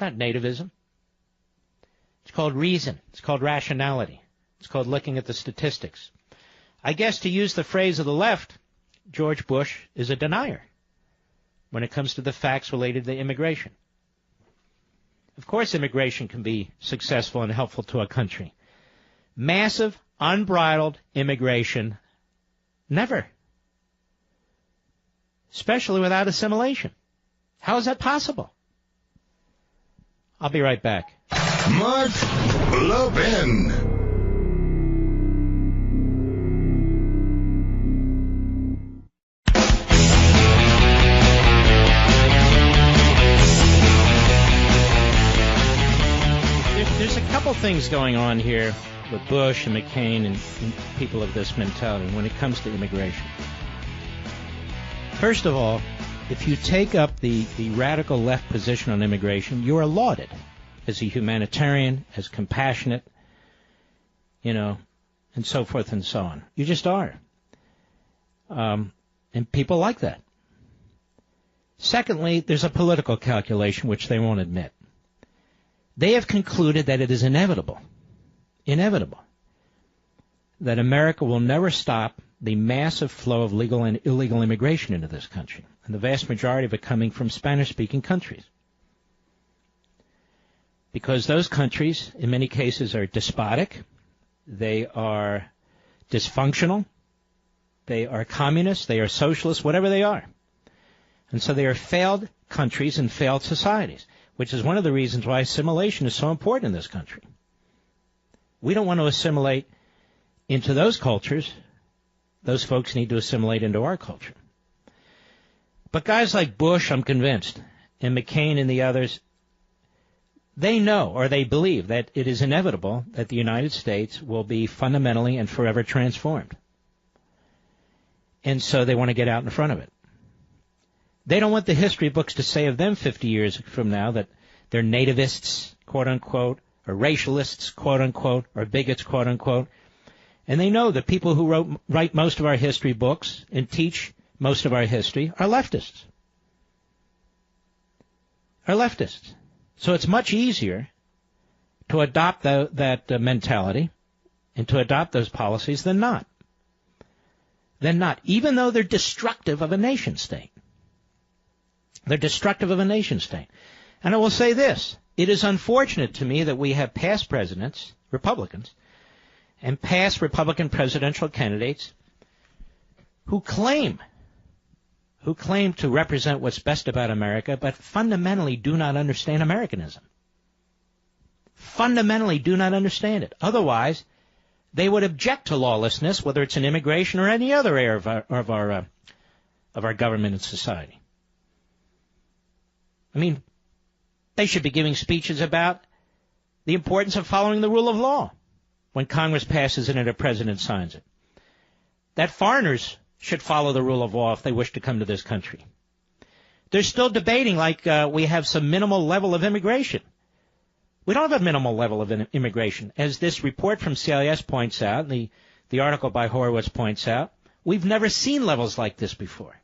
Not nativism. It's called reason. It's called rationality. It's called looking at the statistics. I guess to use the phrase of the left, George Bush is a denier when it comes to the facts related to immigration. Of course, immigration can be successful and helpful to a country. Massive, unbridled immigration, never. Especially without assimilation. How is that possible? I'll be right back. Mark Levin. There's a couple things going on here with Bush and McCain and people of this mentality when it comes to immigration. First of all, if you take up the radical left position on immigration, you are lauded as a humanitarian, as compassionate, and so forth and so on. You just are. And people like that. Secondly, there's a political calculation which they won't admit. They have concluded that it is inevitable, that America will never stop the massive flow of legal and illegal immigration into this country, and the vast majority of it coming from Spanish-speaking countries. Because those countries, in many cases, are despotic, they are dysfunctional, they are communist, they are socialist, whatever they are. And so they are failed countries and failed societies, which is one of the reasons why assimilation is so important in this country. We don't want to assimilate into those cultures. Those folks need to assimilate into our culture. But guys like Bush, I'm convinced, and McCain and the others, they know or they believe that it is inevitable that the United States will be fundamentally and forever transformed. And so they want to get out in front of it. They don't want the history books to say of them 50 years from now that they're nativists, quote-unquote, or racialists, quote-unquote, or bigots, quote-unquote. And they know that people who write most of our history books and teach most of our history are leftists. So it's much easier to adopt that mentality and to adopt those policies than not. Even though they're destructive of a nation state. They're destructive of a nation state. And I will say this. It is unfortunate to me that we have past presidents, Republicans, and past Republican presidential candidates who claim to represent what's best about America, but fundamentally do not understand Americanism. Fundamentally do not understand it. Otherwise, they would object to lawlessness, whether it's in immigration or any other area of our government and society. I mean, they should be giving speeches about the importance of following the rule of law when Congress passes it and a president signs it. That foreigners should follow the rule of law if they wish to come to this country. They're still debating like we have some minimal level of immigration. We don't have a minimal level of immigration. As this report from CIS points out, and the article by Horowitz points out, we've never seen levels like this before.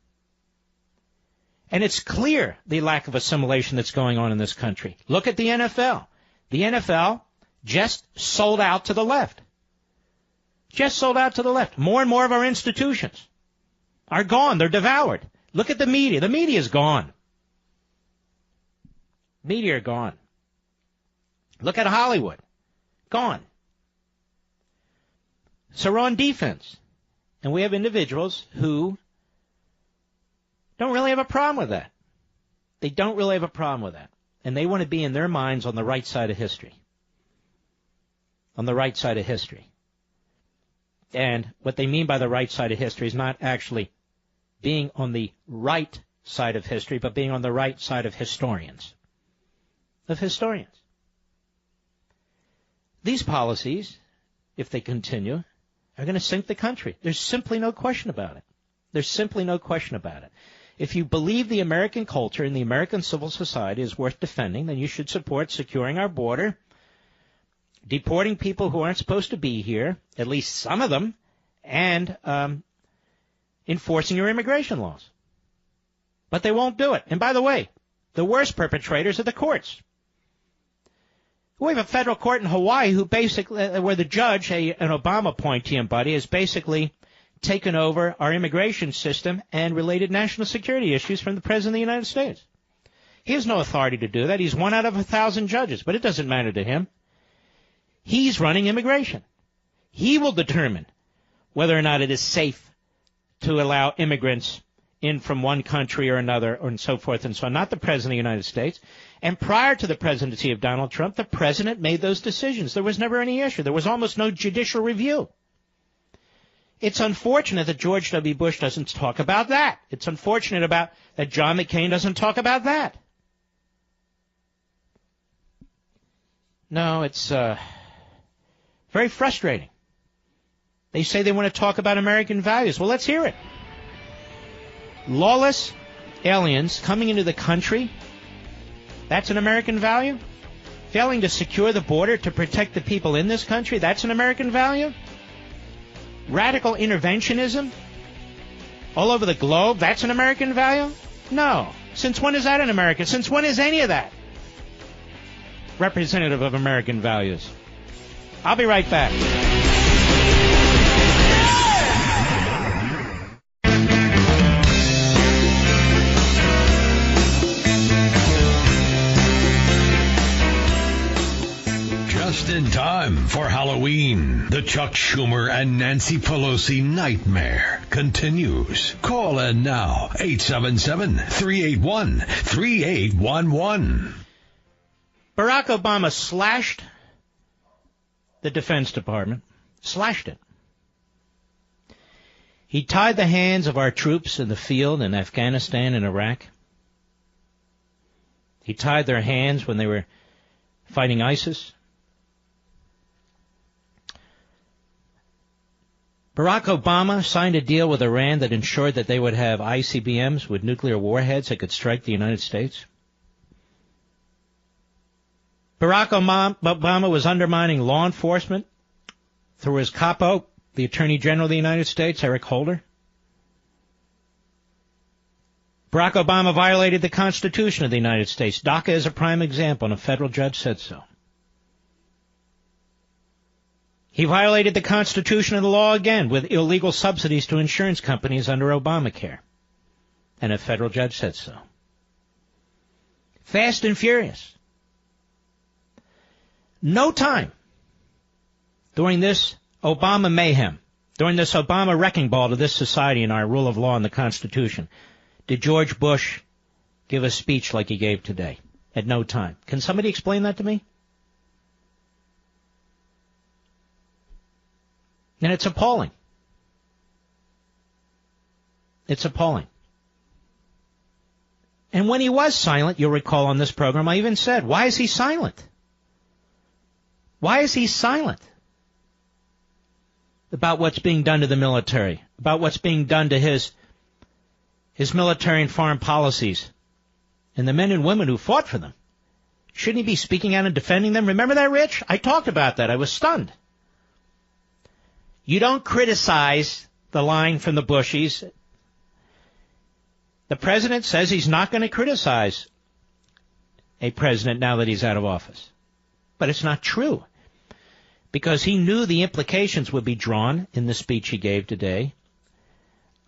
And it's clear the lack of assimilation that's going on in this country. Look at the NFL. The NFL just sold out to the left. More and more of our institutions are gone. They're devoured. Look at the media. The media is gone. Media are gone. Look at Hollywood. Gone. So we're on defense. And we have individuals who don't really have a problem with that. They don't really have a problem with that. And they want to be in their minds on the right side of history. On the right side of history. And what they mean by the right side of history is not actually being on the right side of history, but being on the right side of historians. These policies, if they continue, are going to sink the country. There's simply no question about it. If you believe the American culture and the American civil society is worth defending, then you should support securing our border, deporting people who aren't supposed to be here, at least some of them, and enforcing your immigration laws. But they won't do it. And by the way, the worst perpetrators are the courts. We have a federal court in Hawaii who basically, where the judge, an Obama appointee and buddy, has basically taken over our immigration system and related national security issues from the President of the United States. He has no authority to do that. He's one out of 1,000 judges, but it doesn't matter to him. He's running immigration. He will determine whether or not it is safe to allow immigrants in from one country or another, and so forth and so on, not the President of the United States. And prior to the presidency of Donald Trump, the President made those decisions. There was never any issue. There was almost no judicial review. It's unfortunate that George W. Bush doesn't talk about that. It's unfortunate that John McCain doesn't talk about that. No, it's very frustrating. They say they want to talk about American values. Well, let's hear it. Lawless aliens coming into the country, that's an American value? Failing to secure the border to protect the people in this country, that's an American value? Radical interventionism all over the globe, that's an American value? No, Since when is that in America? Since when is any of that representative of American values? I'll be right back. Just in time for Halloween, the Chuck Schumer and Nancy Pelosi nightmare continues. Call in now, 877-381-3811. Barack Obama slashed the Defense Department, slashed it. He tied the hands of our troops in the field in Afghanistan and Iraq. He tied their hands when they were fighting ISIS. Barack Obama signed a deal with Iran that ensured that they would have ICBMs with nuclear warheads that could strike the United States. Barack Obama was undermining law enforcement through his capo, the Attorney General of the United States, Eric Holder. Barack Obama violated the Constitution of the United States. DACA is a prime example, and a federal judge said so. He violated the Constitution and the law again with illegal subsidies to insurance companies under Obamacare, and a federal judge said so. Fast and furious. No time during this Obama mayhem, during this Obama wrecking ball to this society and our rule of law and the Constitution, did George Bush give a speech like he gave today. At no time. Can somebody explain that to me? And it's appalling. It's appalling. And when he was silent, you'll recall on this program, I even said, why is he silent? Why is he silent about what's being done to the military, about what's being done to his military and foreign policies, and the men and women who fought for them? Shouldn't he be speaking out and defending them? Remember that, Rich? I talked about that. I was stunned. You don't criticize the line from the Bushies. The president says he's not going to criticize a president now that he's out of office. But it's not true, because he knew the implications would be drawn in the speech he gave today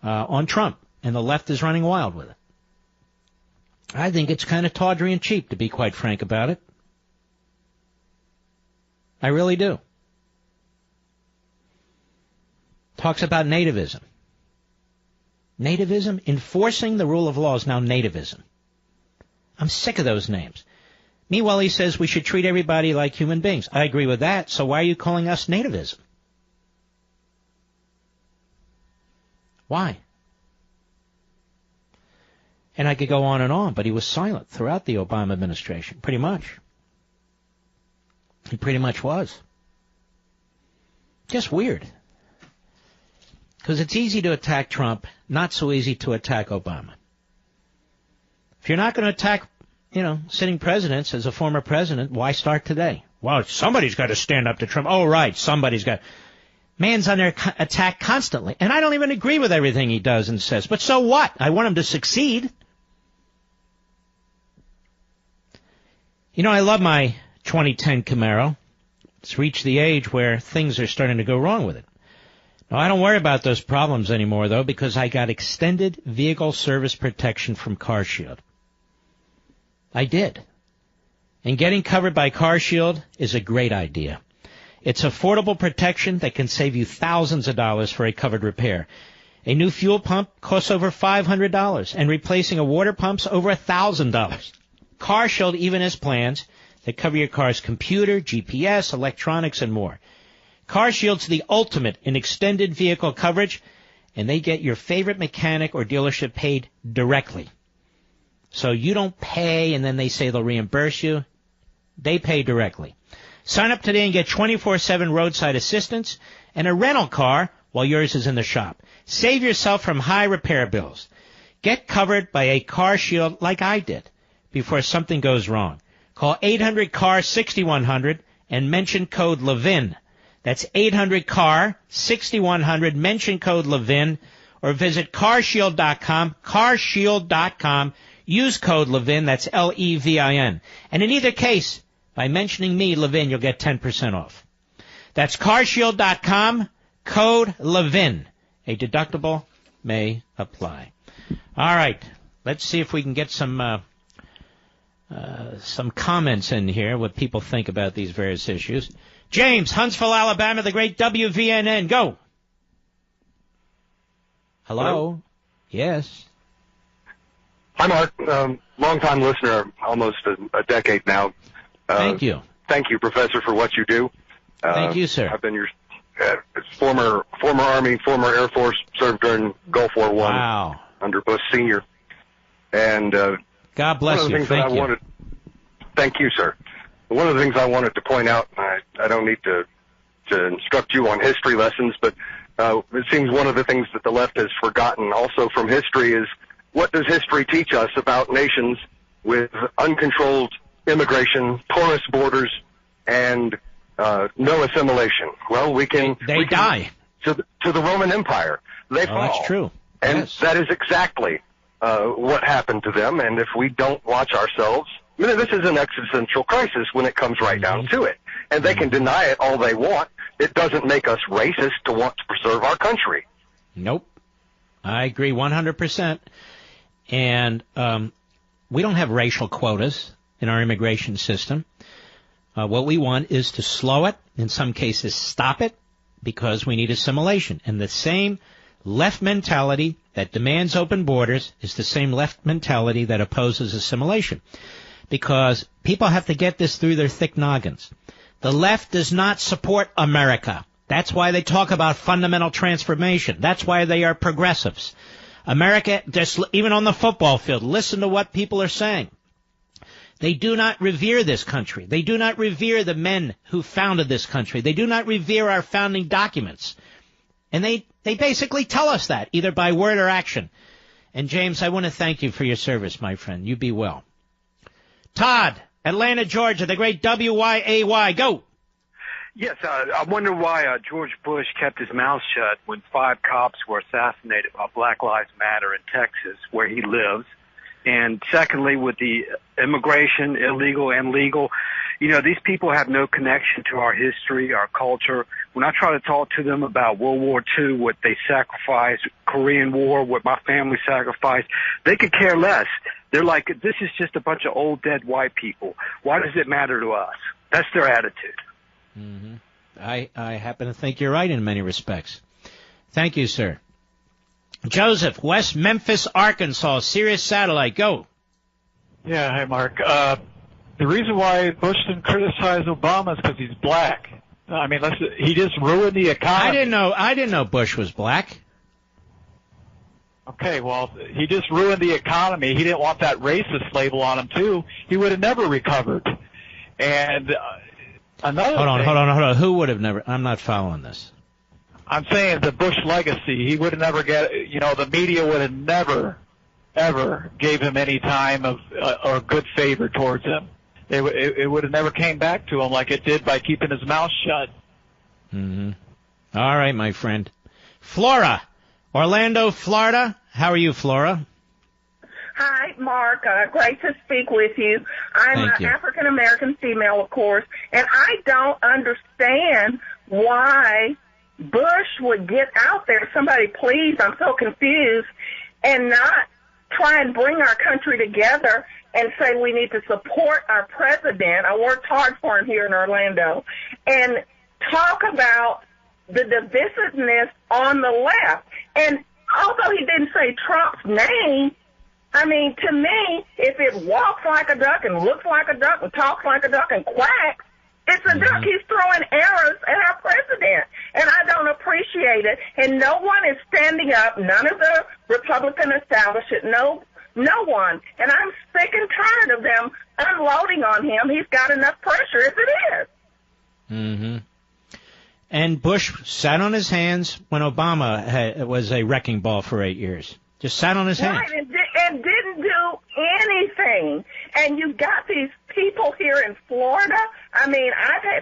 on Trump, and the left is running wild with it. I think it's kind of tawdry and cheap, to be quite frank about it. I really do. Talks about nativism. Nativism? Enforcing the rule of law is now nativism. I'm sick of those names. Meanwhile, he says we should treat everybody like human beings. I agree with that, so why are you calling us nativism? Why? And I could go on, but he was silent throughout the Obama administration, pretty much. He pretty much was. Just weird. Because it's easy to attack Trump, not so easy to attack Obama. If you're not going to attack, sitting presidents as a former president, why start today? Well, somebody's got to stand up to Trump. Oh, right, somebody's got. Man's under attack constantly. And I don't even agree with everything he does and says. But so what? I want him to succeed. I love my 2010 Camaro. It's reached the age where things are starting to go wrong with it. Now, I don't worry about those problems anymore, though, because I got extended vehicle service protection from CarShield. I did. And getting covered by CarShield is a great idea. It's affordable protection that can save you thousands of dollars for a covered repair. A new fuel pump costs over $500, and replacing a water pump's over $1,000. CarShield even has plans that cover your car's computer, GPS, electronics, and more. CarShield's the ultimate in extended vehicle coverage, and they get your favorite mechanic or dealership paid directly. So you don't pay and then they say they'll reimburse you. They pay directly. Sign up today and get 24/7 roadside assistance and a rental car while yours is in the shop. Save yourself from high repair bills. Get covered by a CarShield like I did before something goes wrong. Call 800-CAR-6100 and mention code Levin. That's 800-CAR-6100. Mention code Levin or visit carshield.com. Carshield.com. Use code Levin, that's Levin. And in either case, by mentioning me, Levin, you'll get 10% off. That's carshield.com, code Levin. A deductible may apply. All right, let's see if we can get some comments in here, what people think about these various issues. James, Huntsville, Alabama, the great WVNN. Go. Hello? Yes. Hi, Mark. Long-time listener, almost a decade now. Thank you. Thank you, Professor, for what you do. Thank you, sir. I've been your former Army, former Air Force, served during Gulf War I. Wow. Under Bush Sr. And God bless you. Thank you. Thank you, sir. One of the things I wanted to point out, I don't need to instruct you on history lessons, but it seems one of the things that the left has forgotten also from history is, what does history teach us about nations with uncontrolled immigration, porous borders, and no assimilation? Well, we can die to the Roman Empire. They fall. That's true. And yes. That is exactly what happened to them. And if we don't watch ourselves, I mean, this is an existential crisis when it comes right down to it. And they can deny it all they want. It doesn't make us racist to want to preserve our country. Nope. I agree 100%. And we don't have racial quotas in our immigration system. What we want is to slow it, in some cases stop it, because we need assimilation. And the same left mentality that demands open borders is the same left mentality that opposes assimilation. Because people have to get this through their thick noggins. The left does not support America. That's why they talk about fundamental transformation. That's why they are progressives. America, just even on the football field, listen to what people are saying. They do not revere this country. They do not revere the men who founded this country. They do not revere our founding documents. And they basically tell us that, either by word or action. And James, I want to thank you for your service, my friend. You be well. Todd, Atlanta, Georgia, the great WYAY. Go. Yes, I wonder why George Bush kept his mouth shut when 5 cops were assassinated by Black Lives Matter in Texas, where he lives. And secondly, with the immigration, illegal and legal, you know, these people have no connection to our history, our culture. When I try to talk to them about World War II, what they sacrificed, Korean War, what my family sacrificed, they could care less. They're like, this is just a bunch of old, dead white people. Why does it matter to us? That's their attitude. Mm-hmm. I happen to think you're right in many respects. Thank you, sir. Joseph, West Memphis, Arkansas, Sirius Satellite, go. Yeah, hi, Mark. The reason why Bush didn't criticize Obama is because he's black. I mean, he just ruined the economy. I didn't know Bush was black. Okay, well, he just ruined the economy. He didn't want that racist label on him, too. He would have never recovered. And another Hold thing, on. Who would have never? I'm not following this. I'm saying the Bush legacy, he would have never the media would have never, ever gave him any time of or good favor towards him. It would have never came back to him like it did by keeping his mouth shut. Mm-hmm. All right, my friend. Flora, Orlando, Florida. How are you, Flora? Hi, Mark. Great to speak with you. I'm an African-American female, of course, and I don't understand why Bush would get out there. Somebody, please, I'm so confused, and not try and bring our country together and say we need to support our president. I worked hard for him here in Orlando, and talk about the divisiveness on the left. And although he didn't say Trump's name, I mean, to me, if it walks like a duck and looks like a duck and talks like a duck and quacks, it's a duck. He's throwing arrows at our president, and I don't appreciate it. And no one is standing up, none of the Republican establishment, no one. And I'm sick and tired of them unloading on him. He's got enough pressure as it is. Mm-hmm. And Bush sat on his hands when Obama was a wrecking ball for 8 years. Just sat on his hands. Right, and didn't do anything. And you got these people here in Florida. I mean,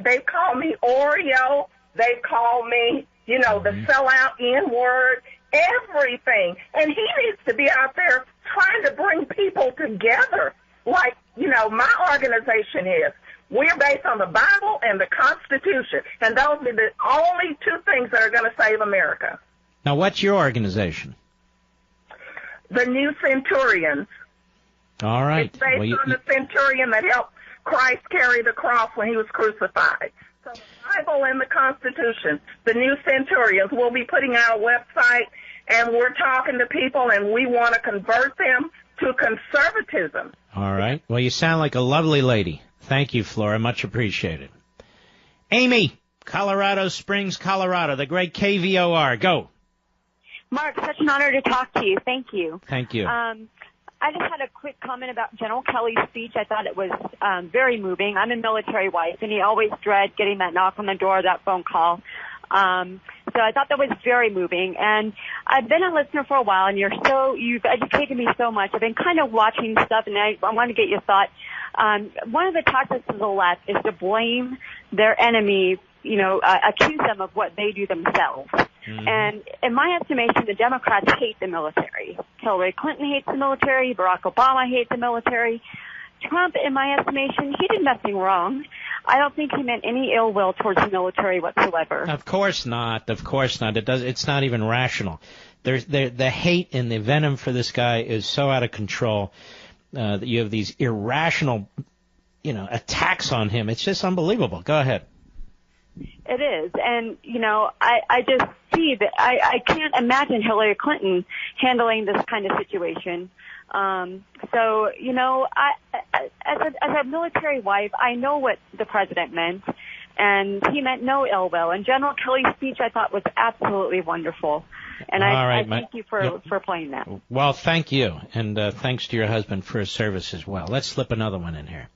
they've called me Oreo. They've called me, the sellout N-word, everything. And he needs to be out there trying to bring people to together like, my organization is. We're based on the Bible and the Constitution, and those are the only two things that are going to save America. Now, what's your organization? The New Centurions. All right. It's based on the centurion that helped Christ carry the cross when he was crucified. So the Bible and the Constitution, the New Centurions, we'll be putting out a website, and we're talking to people, and we want to convert them to conservatism. All right. Well, you sound like a lovely lady. Thank you, Flora. Much appreciated. Amy, Colorado Springs, Colorado, the great KVOR. Go. Mark, such an honor to talk to you. Thank you. Thank you. I just had a quick comment about General Kelly's speech. I thought it was very moving. I'm a military wife, and you always dread getting that knock on the door, that phone call. So I thought that was very moving. And I've been a listener for a while, and you've educated me so much. I've been kind of watching stuff, and I want to get your thought. One of the tactics of the left is to blame their enemy, accuse them of what they do themselves. Mm-hmm. And in my estimation, the Democrats hate the military. Hillary Clinton hates the military. Barack Obama hates the military. Trump, in my estimation, he did nothing wrong. I don't think he meant any ill will towards the military whatsoever. Of course not. Of course not. It's not even rational. The hate and the venom for this guy is so out of control that you have these irrational, attacks on him. It's just unbelievable. Go ahead. It is. And, I just see that I can't imagine Hillary Clinton handling this kind of situation. So, as a military wife, I know what the president meant, and he meant no ill will. And General Kelly's speech, I thought, was absolutely wonderful. And I thank you for playing that. Well, thank you. And thanks to your husband for his service as well. Let's slip another one in here.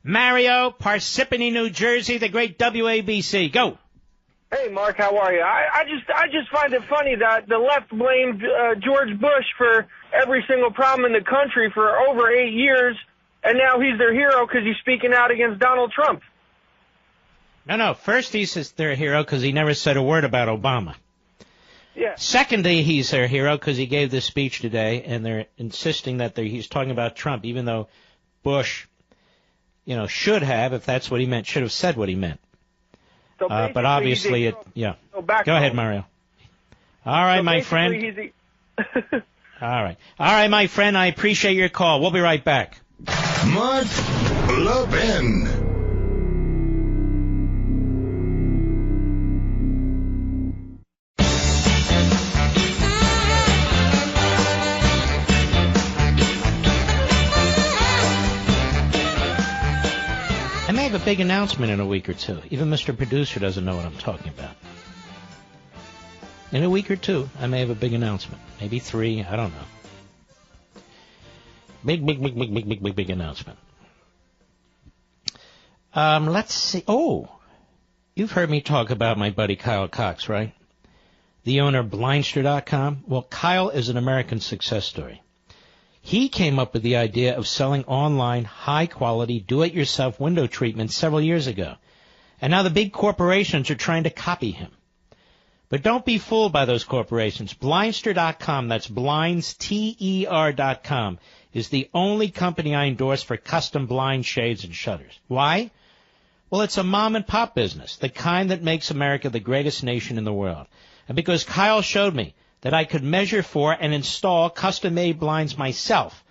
Mario, Parsippany, New Jersey, the great WABC. Go. Hey, Mark, how are you? I just find it funny that the left blamed George Bush for every single problem in the country for over 8 years, and now he's their hero because he's speaking out against Donald Trump. No. First, he says they're a hero because he never said a word about Obama. Yeah. Secondly, he's their hero because he gave this speech today, and they're insisting that he's talking about Trump, even though Bush, should have, if that's what he meant, should have said what he meant. So but obviously, So go ahead, Mario. All right, my friend. All right, my friend. I appreciate your call. We'll be right back. Mark Levin. I may have a big announcement in a week or two. Even Mr. Producer doesn't know what I'm talking about. In a week or two, I may have a big announcement. Maybe 3, I don't know. Big announcement. Let's see. Oh, you've heard me talk about my buddy Kyle Cox, right? The owner of Blindster.com. Well, Kyle is an American success story. He came up with the idea of selling online, high-quality, do-it-yourself window treatments several years ago. And now the big corporations are trying to copy him. But don't be fooled by those corporations. Blindster.com, that's blinds, T-E-R.com, is the only company I endorse for custom blind shades and shutters. Why? Well, it's a mom-and-pop business, the kind that makes America the greatest nation in the world. And because Kyle showed me that I could measure for and install custom-made blinds myself.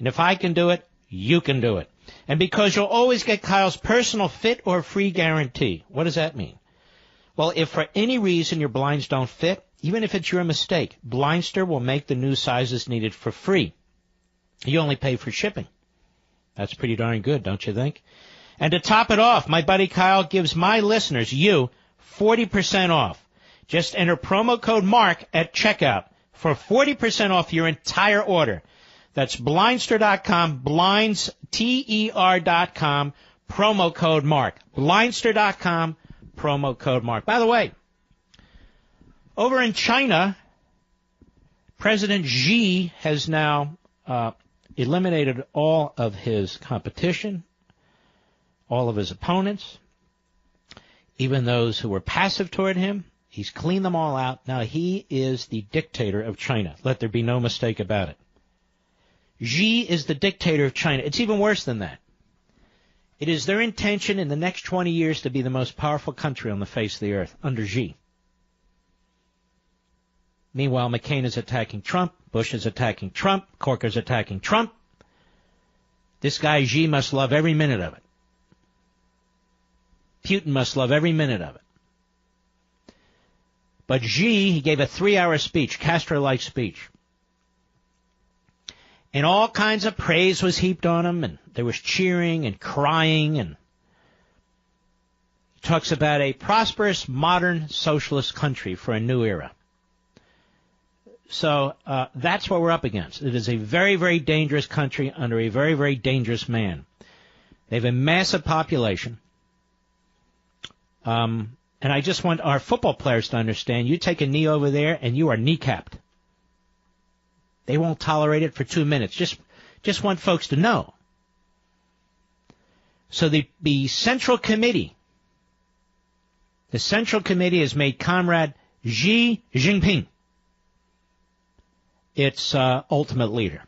And if I can do it, you can do it. And because you'll always get Kyle's personal fit or free guarantee. What does that mean? Well, if for any reason your blinds don't fit, even if it's your mistake, Blindster will make the new sizes needed for free. You only pay for shipping. That's pretty darn good, don't you think? And to top it off, my buddy Kyle gives my listeners, you, 40% off. Just enter promo code MARK at checkout for 40% off your entire order. That's Blindster.com, blinds, T-E-R.com, promo code MARK. Blindster.com, promo code MARK. By the way, over in China, President Xi has now eliminated all of his competition, all of his opponents, even those who were passive toward him. He's cleaned them all out. Now he is the dictator of China. Let there be no mistake about it. Xi is the dictator of China. It's even worse than that. It is their intention in the next 20 years to be the most powerful country on the face of the earth under Xi. Meanwhile, McCain is attacking Trump. Bush is attacking Trump. Corker's attacking Trump. This guy Xi must love every minute of it. Putin must love every minute of it. But Xi, he gave a 3-hour speech, Castro-like speech. And all kinds of praise was heaped on him, and there was cheering and crying, and he talks about a prosperous, modern, socialist country for a new era. So that's what we're up against. It is a very, very dangerous country under a very, very dangerous man. They have a massive population. And I just want our football players to understand, you take a knee over there and you are kneecapped. They won't tolerate it for 2 minutes. Just want folks to know. So the Central Committee has made Comrade Xi Jinping its ultimate leader.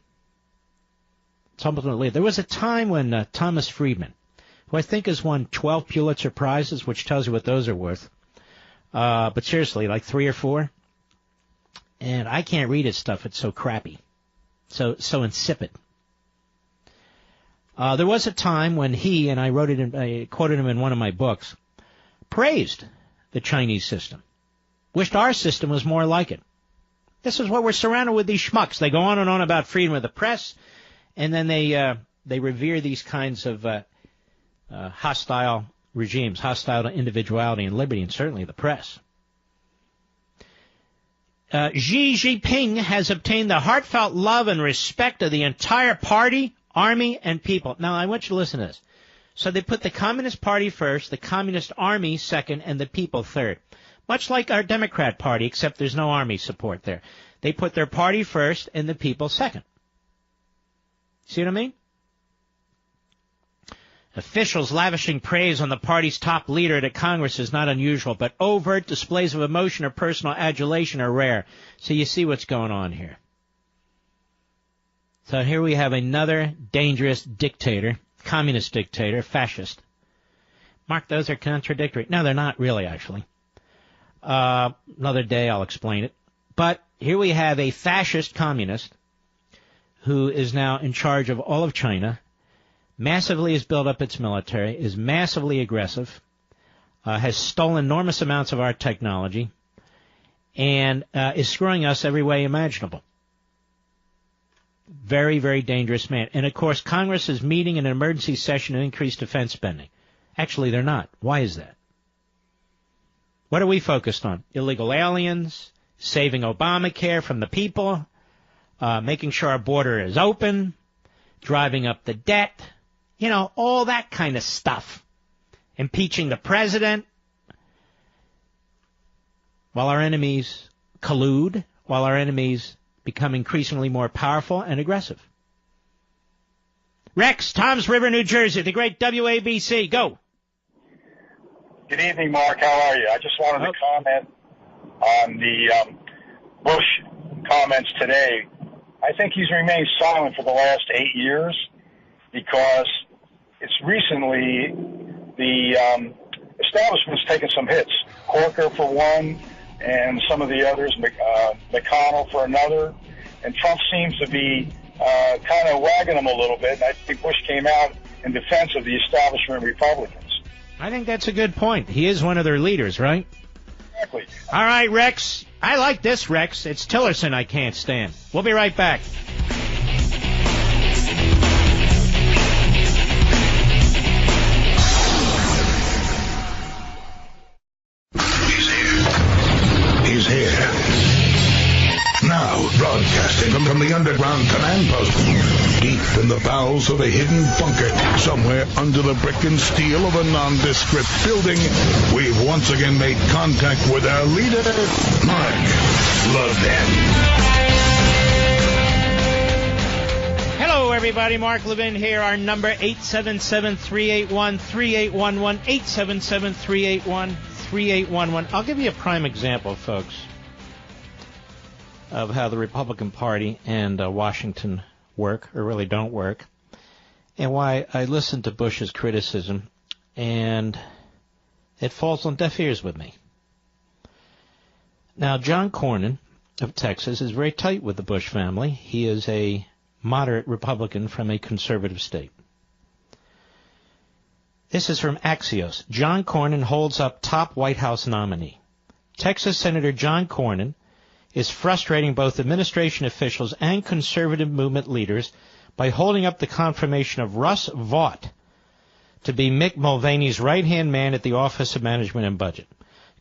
It's ultimate leader. There was a time when Thomas Friedman, who I think has won 12 Pulitzer Prizes, which tells you what those are worth, but seriously, like 3 or 4. And I can't read his stuff. It's so crappy. So insipid. There was a time when he, and I quoted him in one of my books, praised the Chinese system. Wished our system was more like it. This is what we're surrounded with, these schmucks. They go on and on about freedom of the press, and then they revere these kinds of hostile regimes, hostile to individuality and liberty, and certainly the press. Xi Jinping has obtained the heartfelt love and respect of the entire party, army, and people. Now, I want you to listen to this. So they put the Communist Party first, the Communist Army second, and the people third. Much like our Democrat Party, except there's no army support there. They put their party first and the people second. See what I mean? Officials lavishing praise on the party's top leader at Congress is not unusual, but overt displays of emotion or personal adulation are rare. So you see what's going on here. So here we have another dangerous dictator, communist dictator, fascist. Mark, those are contradictory. No, they're not really, actually. Another day I'll explain it. But here we have a fascist communist who is now in charge of all of China, massively has built up its military, is massively aggressive, has stolen enormous amounts of our technology, and is screwing us every way imaginable. Very, very dangerous man. And, of course, Congress is meeting in an emergency session to increase defense spending. Actually, they're not. Why is that? What are we focused on? Illegal aliens, saving Obamacare from the people, making sure our border is open, driving up the debt, you know, all that kind of stuff. Impeaching the president. While our enemies collude, while our enemies become increasingly more powerful and aggressive. Rex, Toms River, New Jersey, the great WABC. Go. Good evening, Mark. How are you? I just wanted to comment on the Bush comments today. I think he's remained silent for the last 8 years because it's recently the establishment's taken some hits. Corker for one, and some of the others, McConnell for another. And Trump seems to be kind of wagging them a little bit. And I think Bush came out in defense of the establishment Republicans. I think that's a good point. He is one of their leaders, right? Exactly. All right, Rex. I like this, Rex. It's Tillerson I can't stand. We'll be right back. He's here. Now, broadcasting from the underground command post, deep in the bowels of a hidden bunker, somewhere under the brick and steel of a nondescript building, we've once again made contact with our leader, Mark Levin. Hello, everybody. Mark Levin here. Our number, 877-381-3811, 877-381-3811. I'll give you a prime example, folks, of how the Republican Party and Washington work or really don't work, and why I listen to Bush's criticism, and it falls on deaf ears with me. Now, John Cornyn of Texas is very tight with the Bush family. He is a moderate Republican from a conservative state. This is from Axios. John Cornyn holds up top White House nominee. Texas Senator John Cornyn is frustrating both administration officials and conservative movement leaders by holding up the confirmation of Russ Vought to be Mick Mulvaney's right-hand man at the Office of Management and Budget.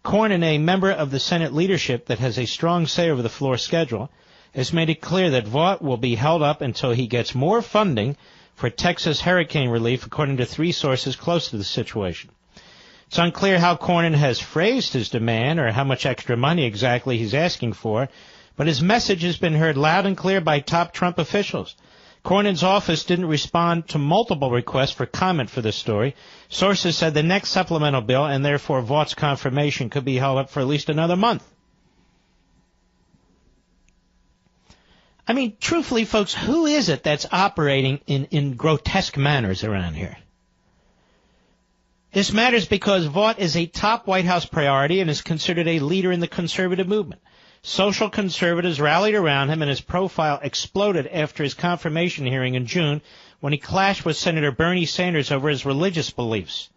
Cornyn, a member of the Senate leadership that has a strong say over the floor schedule, has made it clear that Vought will be held up until he gets more funding for Texas hurricane relief, according to 3 sources close to the situation. It's unclear how Cornyn has phrased his demand or how much extra money exactly he's asking for, but his message has been heard loud and clear by top Trump officials. Cornyn's office didn't respond to multiple requests for comment for this story. Sources said the next supplemental bill, and therefore Vaught's confirmation, could be held up for at least another month. I mean, truthfully, folks, who is it that's operating in grotesque manners around here? This matters because Vought is a top White House priority and is considered a leader in the conservative movement. Social conservatives rallied around him, and his profile exploded after his confirmation hearing in June when he clashed with Senator Bernie Sanders over his religious beliefs.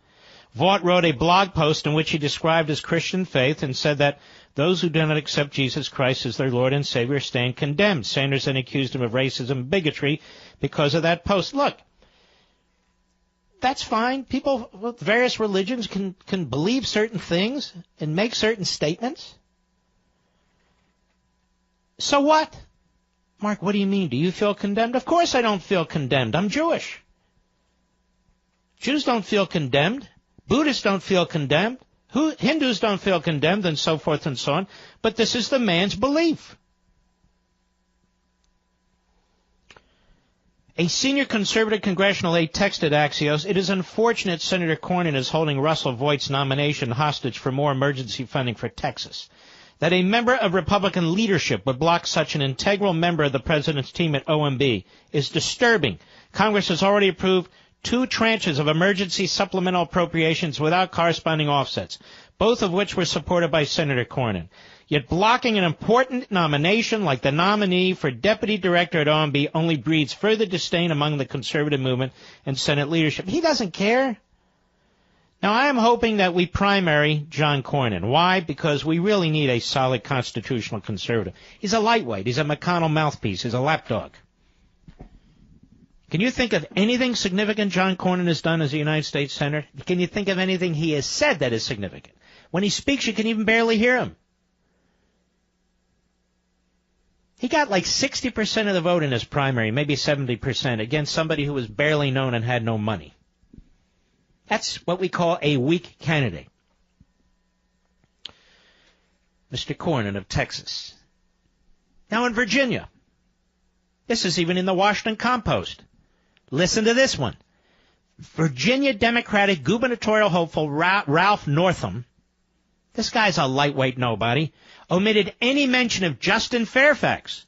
Vought wrote a blog post in which he described his Christian faith and said that those who do not accept Jesus Christ as their Lord and Savior stand condemned. Sanders then accused him of racism and bigotry because of that post. Look, that's fine. People with various religions can believe certain things and make certain statements. So what? Mark, what do you mean? Do you feel condemned? Of course I don't feel condemned. I'm Jewish. Jews don't feel condemned. Buddhists don't feel condemned. Hindus don't feel condemned, and so forth and so on. But this is the man's belief. A senior conservative congressional aide texted Axios, "It is unfortunate Senator Cornyn is holding Russell Voight's nomination hostage for more emergency funding for Texas. That a member of Republican leadership would block such an integral member of the president's team at OMB is disturbing. Congress has already approved 2 tranches of emergency supplemental appropriations without corresponding offsets, both of which were supported by Senator Cornyn. Yet blocking an important nomination like the nominee for deputy director at OMB only breeds further disdain among the conservative movement and Senate leadership." He doesn't care. Now, I am hoping that we primary John Cornyn. Why? Because we really need a solid constitutional conservative. He's a lightweight. He's a McConnell mouthpiece. He's a lapdog. Can you think of anything significant John Cornyn has done as a United States Senator? Can you think of anything he has said that is significant? When he speaks, you can even barely hear him. He got like 60% of the vote in his primary, maybe 70%, against somebody who was barely known and had no money. That's what we call a weak candidate. Mr. Cornyn of Texas. Now in Virginia. This is even in the Washington Compost. Listen to this one. Virginia Democratic gubernatorial hopeful Ralph Northam, this guy's a lightweight nobody, omitted any mention of Justin Fairfax,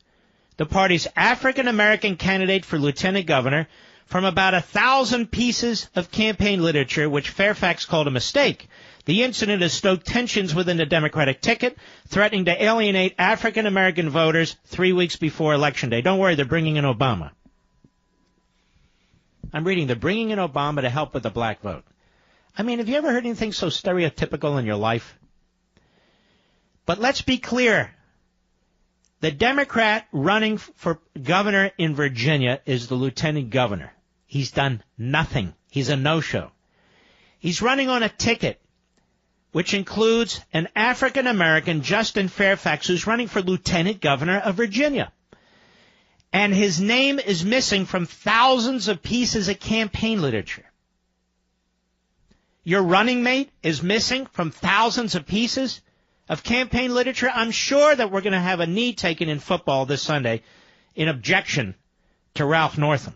the party's African-American candidate for lieutenant governor, from about 1,000 pieces of campaign literature, which Fairfax called a mistake. The incident has stoked tensions within the Democratic ticket, threatening to alienate African-American voters 3 weeks before Election Day. Don't worry, they're bringing in Obama. I'm reading, they're bringing in Obama to help with the black vote. I mean, have you ever heard anything so stereotypical in your life? But let's be clear. The Democrat running for governor in Virginia is the lieutenant governor. He's done nothing. He's a no-show. He's running on a ticket which includes an African-American, Justin Fairfax, who's running for lieutenant governor of Virginia. And his name is missing from thousands of pieces of campaign literature. Your running mate is missing from thousands of pieces of campaign literature. I'm sure that we're going to have a knee taken in football this Sunday in objection to Ralph Northam.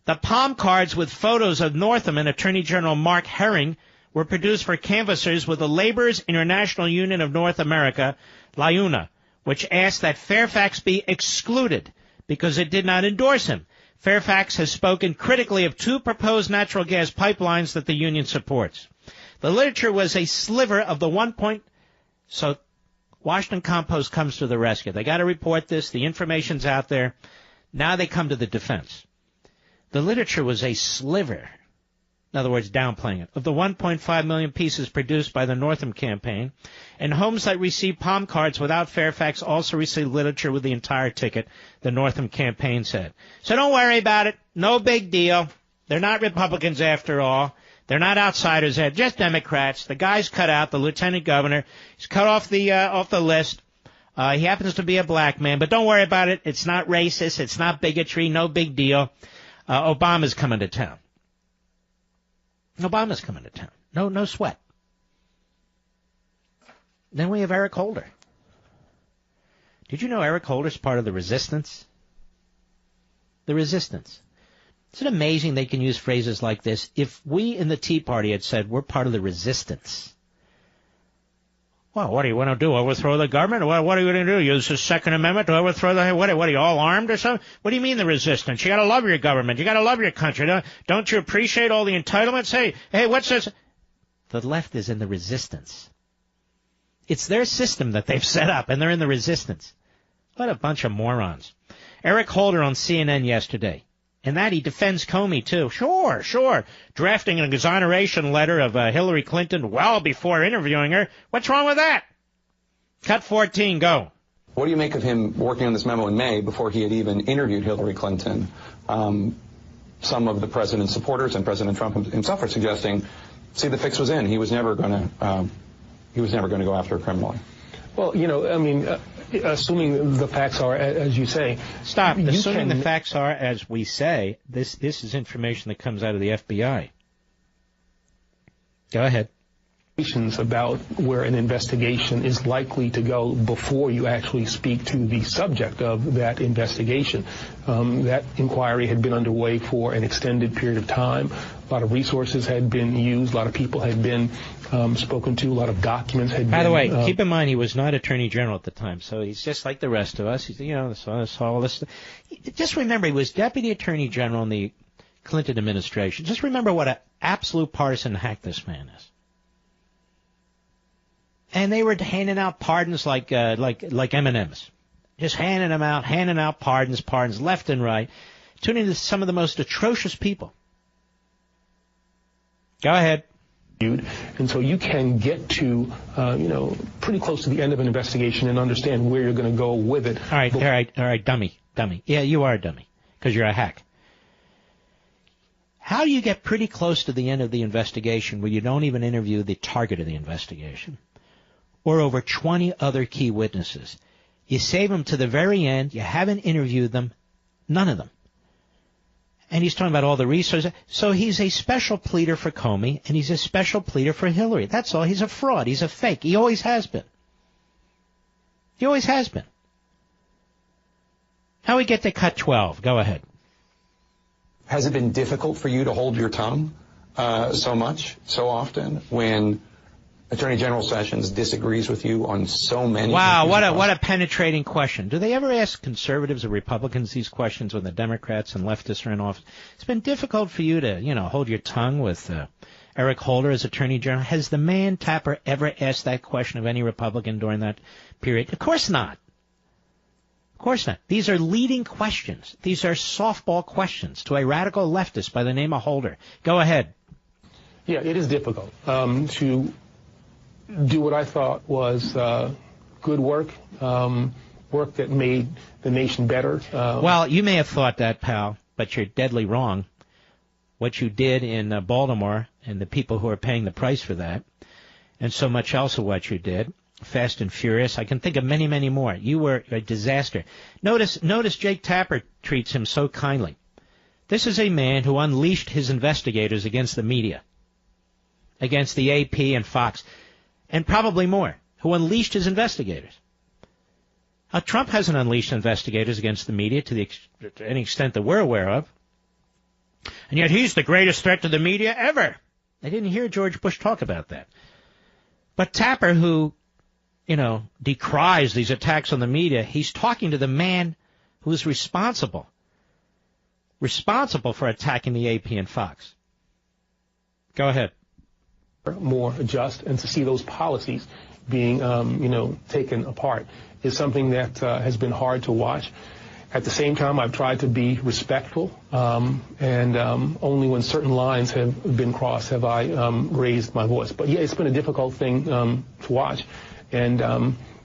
The palm cards with photos of Northam and Attorney General Mark Herring were produced for canvassers with the Laborers International Union of North America, LIUNA, which asked that Fairfax be excluded because it did not endorse him. Fairfax has spoken critically of 2 proposed natural gas pipelines that the union supports. The literature was a sliver of the 1 point. So Washington Compost comes to the rescue. They got to report this. The information's out there. Now they come to the defense. The literature was a sliver, in other words, downplaying it, of the 1.5 million pieces produced by the Northam campaign, and homes that received palm cards without Fairfax also received literature with the entire ticket, the Northam campaign said. So don't worry about it. No big deal. They're not Republicans after all. They're not outsiders. They're just Democrats. The guy's cut out, the lieutenant governor. He's cut off the list. He happens to be a black man, but don't worry about it. It's not racist. It's not bigotry. No big deal. Obama's coming to town. Obama's coming to town. No sweat. Then we have Eric Holder. Did you know Eric Holder's part of the resistance? The resistance. Isn't it amazing they can use phrases like this? If we in the Tea Party had said we're part of the resistance, well, what do you want to do? Overthrow the government? What are you going to do? Use the Second Amendment to overthrow the... What are you, all armed or something? What do you mean the resistance? You got to love your government. You got to love your country. Don't you appreciate all the entitlements? Hey, what's this? The left is in the resistance. It's their system that they've set up, and they're in the resistance. What a bunch of morons. Eric Holder on CNN yesterday. And that he defends Comey, too. Sure. Drafting an exoneration letter of Hillary Clinton well before interviewing her. What's wrong with that? Cut 14, go. What do you make of him working on this memo in May before he had even interviewed Hillary Clinton? Some of the president's supporters and President Trump himself are suggesting, see, the fix was in. He was never going to go after her criminally. Well, assuming the facts are as you say. Stop. Assuming the facts are as we say, this is information that comes out of the FBI. Go ahead. About where an investigation is likely to go before you actually speak to the subject of that investigation. That inquiry had been underway for an extended period of time. A lot of resources had been used. A lot of people had been spoken to. A lot of documents had been... By the way, keep in mind he was not Attorney General at the time, so he's just like the rest of us. He's, all this. Just remember, he was Deputy Attorney General in the Clinton administration. Just remember what an absolute partisan hack this man is. And they were handing out pardons like M&Ms. Just handing out pardons left and right, tuning to some of the most atrocious people. Go ahead. And so you can get to, pretty close to the end of an investigation and understand where you're going to go with it. All right, dummy. Yeah, you are a dummy, because you're a hack. How do you get pretty close to the end of the investigation where you don't even interview the target of the investigation? Or over 20 other key witnesses. You save them to the very end. You haven't interviewed them. None of them. And he's talking about all the resources. So he's a special pleader for Comey, and he's a special pleader for Hillary. That's all. He's a fraud. He's a fake. He always has been. How we get to cut 12? Go ahead. Has it been difficult for you to hold your tongue so often, when Attorney General Sessions disagrees with you on so many... Wow, what a penetrating question. Do they ever ask conservatives or Republicans these questions when the Democrats and leftists are in office? It's been difficult for you to, hold your tongue with Eric Holder as Attorney General. Has the man Tapper ever asked that question of any Republican during that period? Of course not. These are leading questions. These are softball questions to a radical leftist by the name of Holder. Go ahead. Yeah, it is difficult to do what I thought was good work, work that made the nation better. Well, you may have thought that, pal, but you're deadly wrong. What you did in Baltimore, and the people who are paying the price for that, and so much else of what you did, Fast and Furious, I can think of many, many more. You were a disaster. Notice Jake Tapper treats him so kindly. This is a man who unleashed his investigators against the media, against the AP and Fox, and probably more, who unleashed his investigators. Trump hasn't unleashed investigators against the media to any extent that we're aware of. And yet he's the greatest threat to the media ever. I didn't hear George Bush talk about that. But Tapper, who, decries these attacks on the media, he's talking to the man who's responsible for attacking the AP and Fox. Go ahead. More just, and to see those policies being, taken apart is something that has been hard to watch. At the same time, I've tried to be respectful, and only when certain lines have been crossed have I raised my voice. But yeah, it's been a difficult thing to watch, and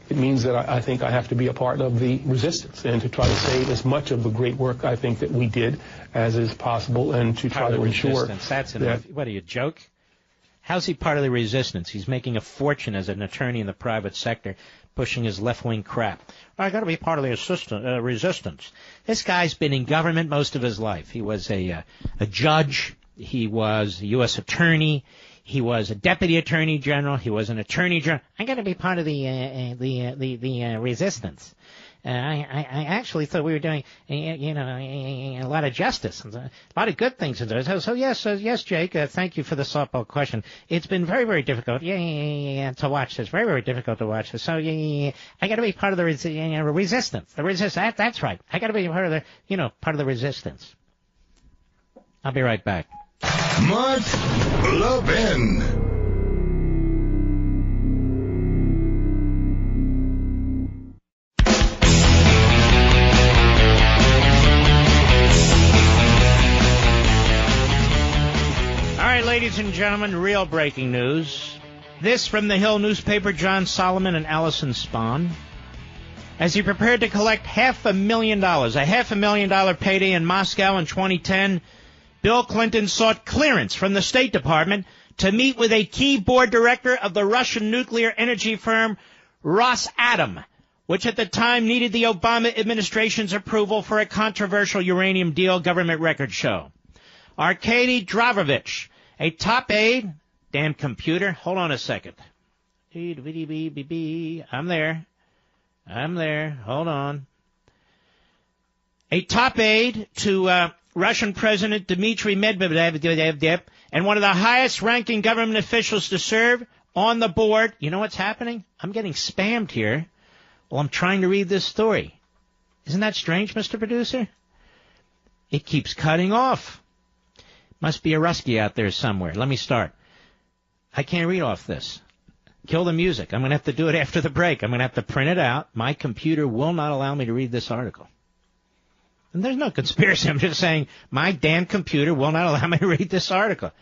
it means that I think I have to be a part of the resistance and to try to save as much of the great work I think that we did as is possible, and to try to ensure that. What are you, joke? How's he part of the resistance? He's making a fortune as an attorney in the private sector, pushing his left-wing crap. Well, I got to be part of the resistance. This guy's been in government most of his life. He was a judge. He was a U.S. attorney. He was a deputy attorney general. He was an attorney general. I got to be part of the resistance. I actually thought we were doing, a lot of justice, and a lot of good things. So yes, Jake, thank you for the softball question. It's been very, very difficult, to watch this. Very, very difficult to watch this. So, I got to be part of the resistance. The resistance. That's right. I got to be part of the resistance. I'll be right back. Mark Levin. Ladies and gentlemen, real breaking news. This from the Hill newspaper, John Solomon and Allison Spahn. As he prepared to collect $500,000 payday in Moscow in 2010, Bill Clinton sought clearance from the State Department to meet with a key board director of the Russian nuclear energy firm Rosatom, which at the time needed the Obama administration's approval for a controversial uranium deal, government records show. Arkady Dravovich, a top aide, damn computer, hold on a second. I'm there, hold on. A top aide to Russian President Dmitry Medvedev and one of the highest ranking government officials to serve on the board. You know what's happening? I'm getting spammed here while I'm trying to read this story. Isn't that strange, Mr. Producer? It keeps cutting off. Must be a Rusky out there somewhere. Let me start. I can't read off this. Kill the music. I'm going to have to do it after the break. I'm going to have to print it out. My computer will not allow me to read this article. And there's no conspiracy. I'm just saying my damn computer will not allow me to read this article.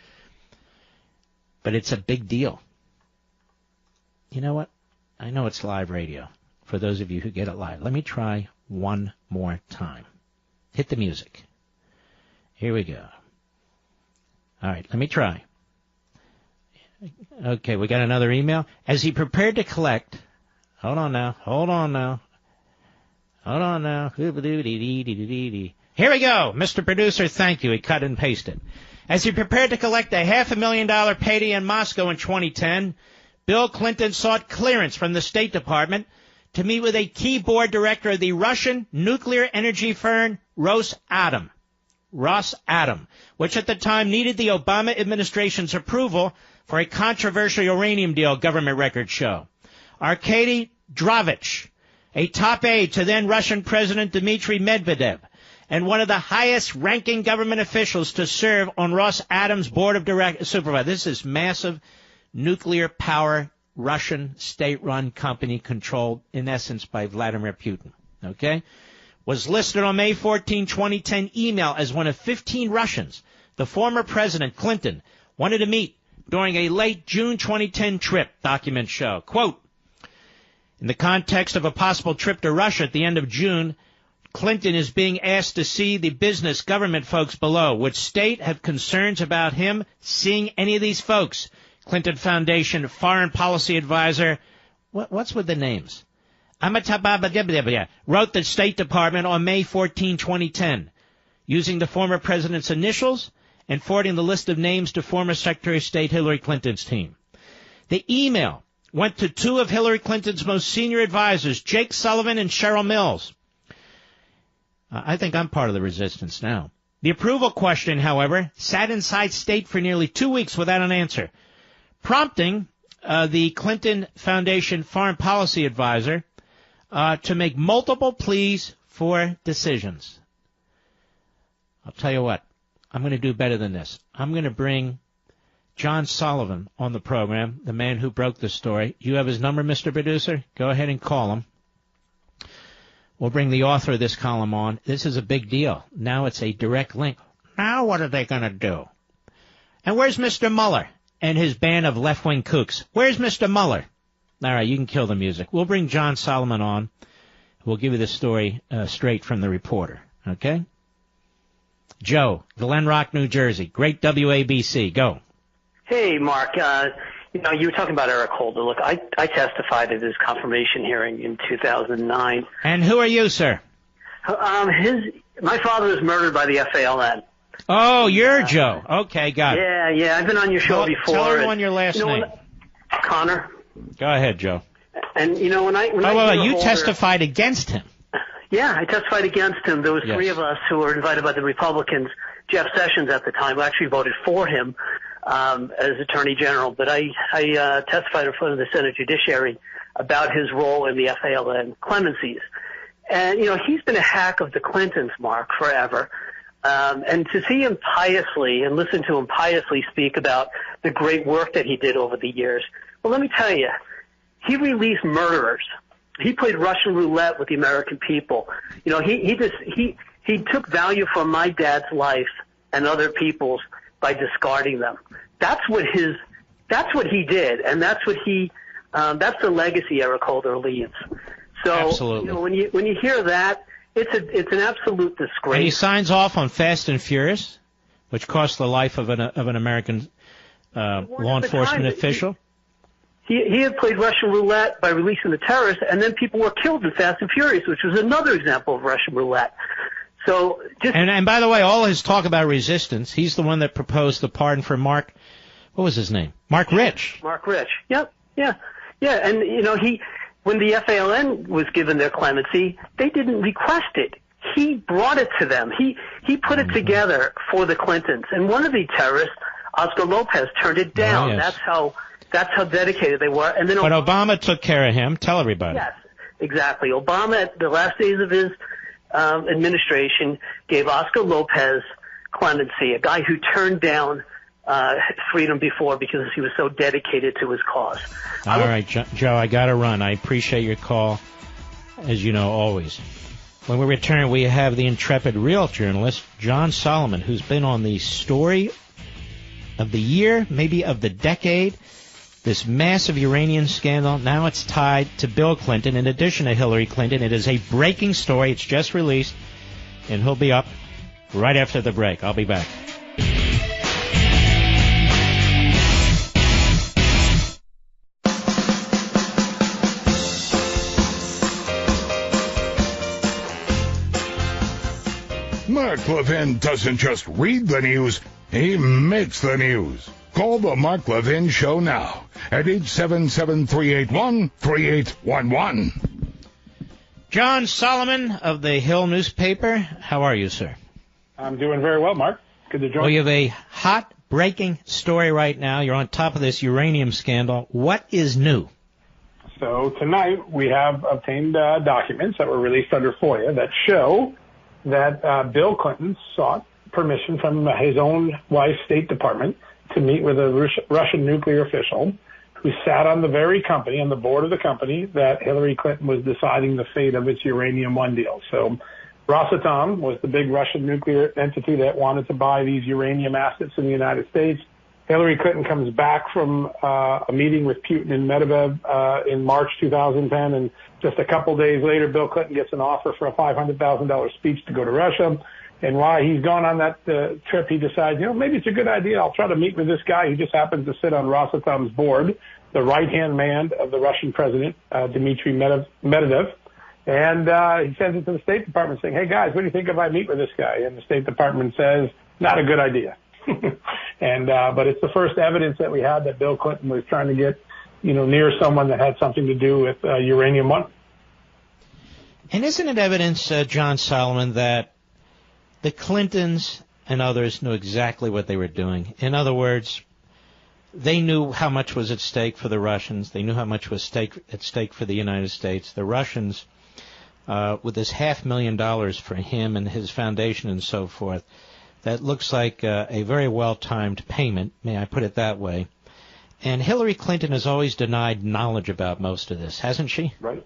But it's a big deal. You know what? I know it's live radio for those of you who get it live. Let me try one more time. Hit the music. Here we go. All right, let me try. Okay, we got another email. As he prepared to collect, hold on now. Here we go, Mr. Producer, thank you. He cut and pasted. As he prepared to collect a $500,000 payday in Moscow in 2010, Bill Clinton sought clearance from the State Department to meet with a key board director of the Russian nuclear energy firm Rosatom, which at the time needed the Obama administration's approval for a controversial uranium deal, government records show. Arkady Dravovich, a top aide to then Russian President Dmitry Medvedev, and one of the highest-ranking government officials to serve on Rosatom's board of supervisors. This is massive nuclear power, Russian state-run company controlled, in essence, by Vladimir Putin. Okay? Was listed on May 14, 2010 email as one of 15 Russians the former President Clinton wanted to meet during a late June 2010 trip, documents show. Quote, in the context of a possible trip to Russia at the end of June, Clinton is being asked to see the business government folks below. Would state have concerns about him seeing any of these folks? Clinton Foundation Foreign Policy Advisor, what's with the names? Wrote the State Department on May 14, 2010, using the former president's initials and forwarding the list of names to former Secretary of State Hillary Clinton's team. The email went to two of Hillary Clinton's most senior advisors, Jake Sullivan and Cheryl Mills. I think I'm part of the resistance now. The approval question, however, sat inside State for nearly 2 weeks without an answer, prompting the Clinton Foundation Foreign Policy Advisor to make multiple pleas 4 decisions. I'll tell you what, I'm going to do better than this. I'm going to bring John Sullivan on the program, the man who broke the story. You have his number, Mr. Producer? Go ahead and call him. We'll bring the author of this column on. This is a big deal. Now it's a direct link. Now what are they going to do? And where's Mr. Mueller and his band of left-wing kooks? Where's Mr. Mueller? All right, you can kill the music. We'll bring John Solomon on. We'll give you the story straight from the reporter, okay? Joe, Glen Rock, New Jersey. Great WABC. Go. Hey, Mark. You were talking about Eric Holder. Look, I testified at his confirmation hearing in 2009. And who are you, sir? My father was murdered by the FALN. Oh, you're Joe. Okay, got it. Yeah. I've been on your show before. Tell everyone your last name. Connor. Go ahead, Joe. And when I you testified against him. Yeah, I testified against him. There was 3 of us who were invited by the Republicans. Jeff Sessions at the time actually voted for him as Attorney General. But I testified in front of the Senate Judiciary about his role in the FALN clemencies. And, he's been a hack of the Clintons, Mark, forever. And to see him piously and listen to him piously speak about the great work that he did over the years, well, let me tell you, he released murderers. He played Russian roulette with the American people. He took value from my dad's life and other people's by discarding them. That's what he did, and that's the legacy Eric Holder leaves. So, absolutely. When you hear that, it's an absolute disgrace. And he signs off on Fast and Furious, which cost the life of an American law enforcement official. He had played Russian roulette by releasing the terrorists, and then people were killed in Fast and Furious, which was another example of Russian roulette. So, and by the way, all his talk about resistance, he's the one that proposed the pardon for Mark. What was his name? Mark Rich. Mark Rich. Yep. Yeah. And when the FALN was given their clemency, they didn't request it. He brought it to them. He put it together for the Clintons, and one of the terrorists, Oscar Lopez, turned it down. Oh, yes. That's how dedicated they were. And then but Obama took care of him. Tell everybody. Yes, exactly. Obama, at the last days of his administration, gave Oscar Lopez clemency, a guy who turned down freedom before because he was so dedicated to his cause. All right, Joe, I got to run. I appreciate your call, as you know, always. When we return, we have the intrepid real journalist, John Solomon, who's been on the story of the year, maybe of the decade. This massive uranium scandal, now it's tied to Bill Clinton in addition to Hillary Clinton. It is a breaking story. It's just released, and he'll be up right after the break. I'll be back. Mark Levin doesn't just read the news, he makes the news. Call the Mark Levin Show now at 877-381-3811. John Solomon of the Hill newspaper. How are you, sir? I'm doing very well, Mark. Good to join. Well, you have a hot breaking story right now. You're on top of this uranium scandal. What is new? So tonight we have obtained documents that were released under FOIA that show that Bill Clinton sought permission from his own wife's State Department to meet with a Russian nuclear official who sat on the very company, on the board of the company, that Hillary Clinton was deciding the fate of its Uranium One deal. So Rosatom was the big Russian nuclear entity that wanted to buy these uranium assets in the United States. Hillary Clinton comes back from a meeting with Putin and Medvedev in March 2010, and just a couple days later, Bill Clinton gets an offer for a $500,000 speech to go to Russia. And while he's gone on that trip, he decides, maybe it's a good idea. I'll try to meet with this guy who just happens to sit on Rosatom's board, the right-hand man of the Russian president, Dmitry Medvedev. And he sends it to the State Department saying, hey, guys, what do you think if I meet with this guy? And the State Department says, not a good idea. But it's the first evidence that we had that Bill Clinton was trying to get, near someone that had something to do with Uranium One. And isn't it evidence, John Solomon, that the Clintons and others knew exactly what they were doing? In other words, they knew how much was at stake for the Russians. They knew how much was at stake for the United States. The Russians with this $500,000 for him and his foundation and so forth. That looks like a very well-timed payment, may I put it that way. And Hillary Clinton has always denied knowledge about most of this, hasn't she? Right.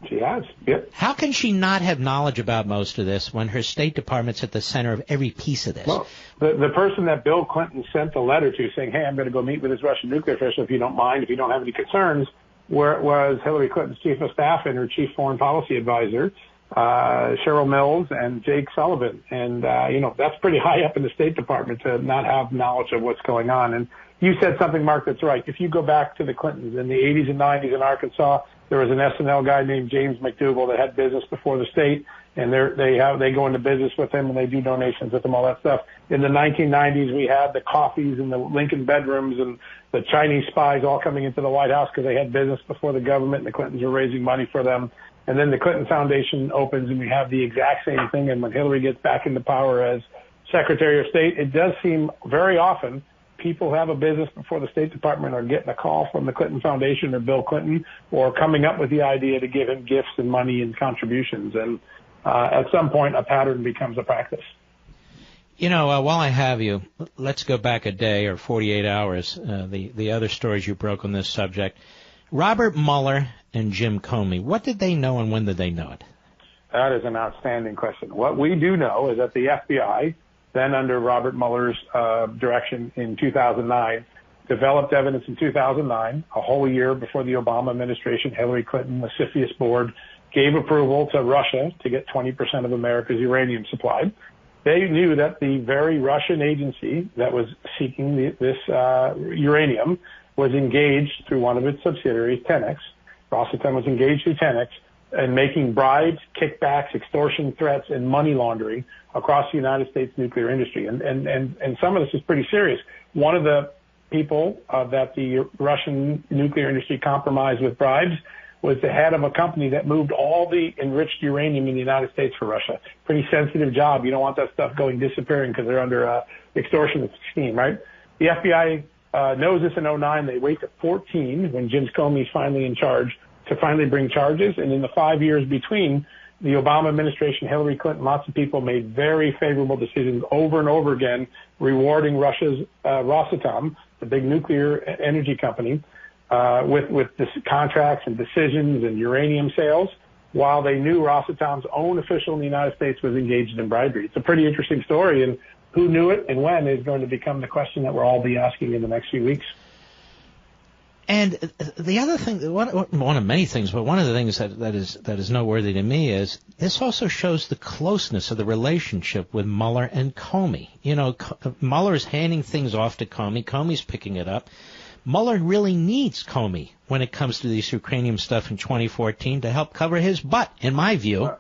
She has, yep. How can she not have knowledge about most of this when her State Department's at the center of every piece of this? Well, the person that Bill Clinton sent the letter to saying, hey, I'm going to go meet with this Russian nuclear official if you don't mind, if you don't have any concerns, was Hillary Clinton's chief of staff and her chief foreign policy advisor, Cheryl Mills and Jake Sullivan. And, that's pretty high up in the State Department to not have knowledge of what's going on. And you said something, Mark, that's right. If you go back to the Clintons in the 80s and 90s in Arkansas, there was an SNL guy named James McDougal that had business before the state, and they go into business with him and they do donations with him, all that stuff. In the 1990s, we had the coffees and the Lincoln bedrooms and the Chinese spies all coming into the White House because they had business before the government, and the Clintons were raising money for them. And then the Clinton Foundation opens, and we have the exact same thing. And when Hillary gets back into power as Secretary of State, it does seem very often people who have a business before the State Department are getting a call from the Clinton Foundation or Bill Clinton, or coming up with the idea to give him gifts and money and contributions. And at some point, a pattern becomes a practice. While I have you, let's go back a day or 48 hours, the other stories you broke on this subject. Robert Mueller and Jim Comey, what did they know and when did they know it? That is an outstanding question. What we do know is that the FBI, then under Robert Mueller's direction in 2009, developed evidence in 2009, a whole year before the Obama administration, Hillary Clinton, the CFIUS board, gave approval to Russia to get 20% of America's uranium supply. They knew that the very Russian agency that was seeking this uranium was engaged through one of its subsidiaries, Tenex. Rosatom was engaged through Tenex in making bribes, kickbacks, extortion threats, and money laundering across the United States nuclear industry. And some of this is pretty serious. One of the people that the Russian nuclear industry compromised with bribes was the head of a company that moved all the enriched uranium in the United States for Russia. Pretty sensitive job. You don't want that stuff disappearing because they're under extortion scheme, right? The FBI knows this in 2009. They wait to 2014 when Jim Comey's finally in charge to finally bring charges. And in the 5 years between, the Obama administration, Hillary Clinton, lots of people made very favorable decisions over and over again, rewarding Russia's Rosatom, the big nuclear energy company, with this contracts and decisions and uranium sales, while they knew Rosatom's own official in the United States was engaged in bribery. It's a pretty interesting story, and who knew it and when is going to become the question that we'll all be asking in the next few weeks. And the other thing, one of many things, but one of the things that is noteworthy to me is this also shows the closeness of the relationship with Mueller and Comey. Mueller is handing things off to Comey. Comey's picking it up. Mueller really needs Comey when it comes to this Ukrainian stuff in 2014 to help cover his butt, in my view.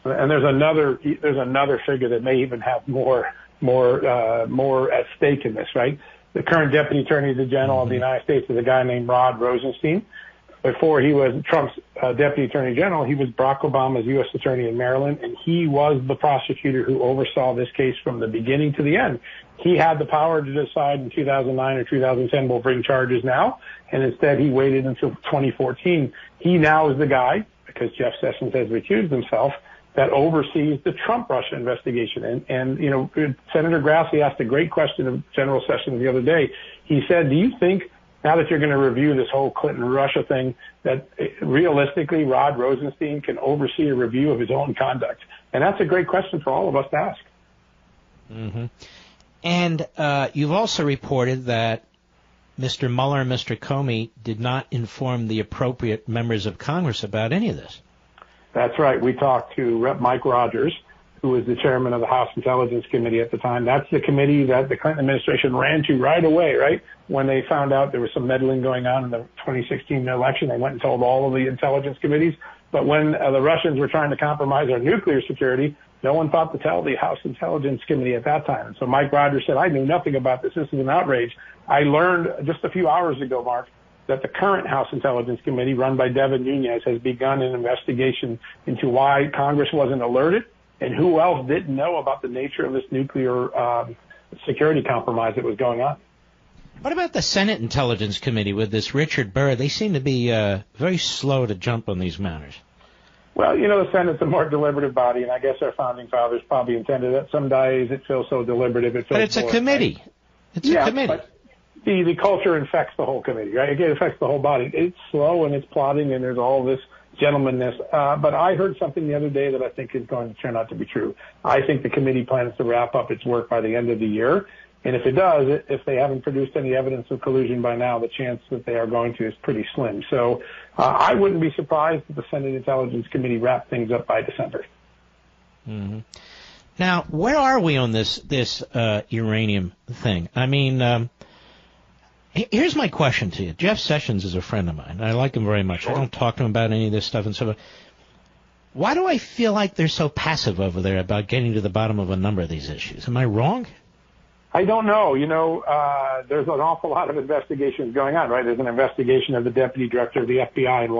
And there's another figure that may even have more at stake in this, right? The current Deputy Attorney General of the United States is a guy named Rod Rosenstein. Before he was Trump's Deputy Attorney General, he was Barack Obama's U.S. Attorney in Maryland, and he was the prosecutor who oversaw this case from the beginning to the end. He had the power to decide in 2009 or 2010, we'll bring charges now, and instead he waited until 2014. He now is the guy, because Jeff Sessions has recused himself, that oversees the Trump-Russia investigation. And Senator Grassley asked a great question of General Sessions the other day. He said, do you think, now that you're going to review this whole Clinton-Russia thing, that realistically Rod Rosenstein can oversee a review of his own conduct? And that's a great question for all of us to ask. Mm-hmm. And you've also reported that Mr. Mueller and Mr. Comey did not inform the appropriate members of Congress about any of this. That's right. We talked to Rep. Mike Rogers, who was the chairman of the House Intelligence Committee at the time. That's the committee that the Clinton administration ran to right away, right? When they found out there was some meddling going on in the 2016 election, they went and told all of the intelligence committees. But when the Russians were trying to compromise our nuclear security, no one thought to tell the House Intelligence Committee at that time. And so Mike Rogers said, I knew nothing about this. This is an outrage. I learned just a few hours ago, Mark, that the current House Intelligence Committee, run by Devin Nunes, has begun an investigation into why Congress wasn't alerted and who else didn't know about the nature of this nuclear security compromise that was going on. What about the Senate Intelligence Committee with this Richard Burr? They seem to be very slow to jump on these matters. Well, the Senate's a more deliberative body, and I guess our founding fathers probably intended that. Some days it feels so deliberative. But it's a committee. It's a committee. But the culture infects the whole committee, right? It affects the whole body. It's slow and it's plodding, and there's all this gentlemanness. But I heard something the other day that I think is going to turn out to be true. I think the committee plans to wrap up its work by the end of the year. And if it does, if they haven't produced any evidence of collusion by now, the chance that they are going to is pretty slim. So I wouldn't be surprised if the Senate Intelligence Committee wrapped things up by December. Mm-hmm. Now, where are we on this uranium thing? I mean, here's my question to you. Jeff Sessions is a friend of mine. I like him very much. Sure. I don't talk to him about any of this stuff and so on. Why do I feel like they're so passive over there about getting to the bottom of a number of these issues? Am I wrong? I don't know. There's an awful lot of investigations going on, right? There's an investigation of the deputy director of the FBI and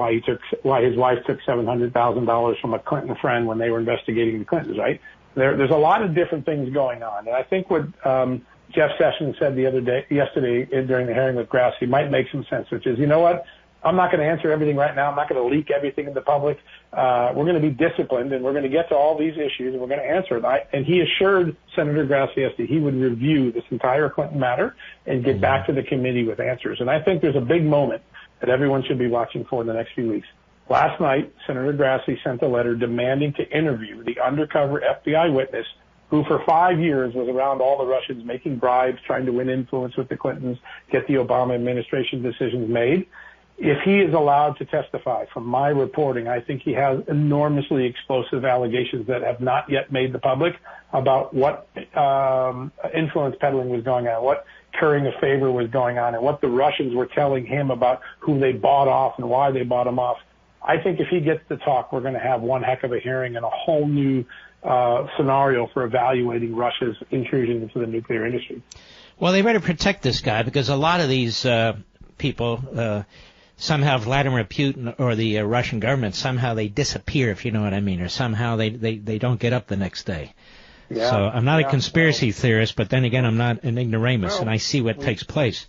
why his wife took $700,000 from a Clinton friend when they were investigating the Clintons, right? There's a lot of different things going on. And I think what Jeff Sessions said yesterday during the hearing with Grassley might make some sense, which is, you know what? I'm not going to answer everything right now. I'm not going to leak everything in the public. We're going to be disciplined, and we're going to get to all these issues, and we're going to answer it. And he assured Senator Grassley yesterday he would review this entire Clinton matter and get back to the committee with answers. And I think there's a big moment that everyone should be watching for in the next few weeks. Last night, Senator Grassley sent a letter demanding to interview the undercover FBI witness who for 5 years was around all the Russians, making bribes, trying to win influence with the Clintons, get the Obama administration decisions made. If he is allowed to testify, from my reporting, I think he has enormously explosive allegations that have not yet made the public about what influence peddling was going on, what currying a favor was going on, and what the Russians were telling him about who they bought off and why they bought him off. I think if he gets to talk, we're going to have one heck of a hearing and a whole new scenario for evaluating Russia's intrusion into the nuclear industry. Well, they better protect this guy because a lot of these people, somehow Vladimir Putin or the Russian government, somehow they disappear, if you know what I mean, or somehow they don't get up the next day. Yeah, so I'm not a conspiracy theorist, but then again, I'm not an ignoramus, and I see what takes place.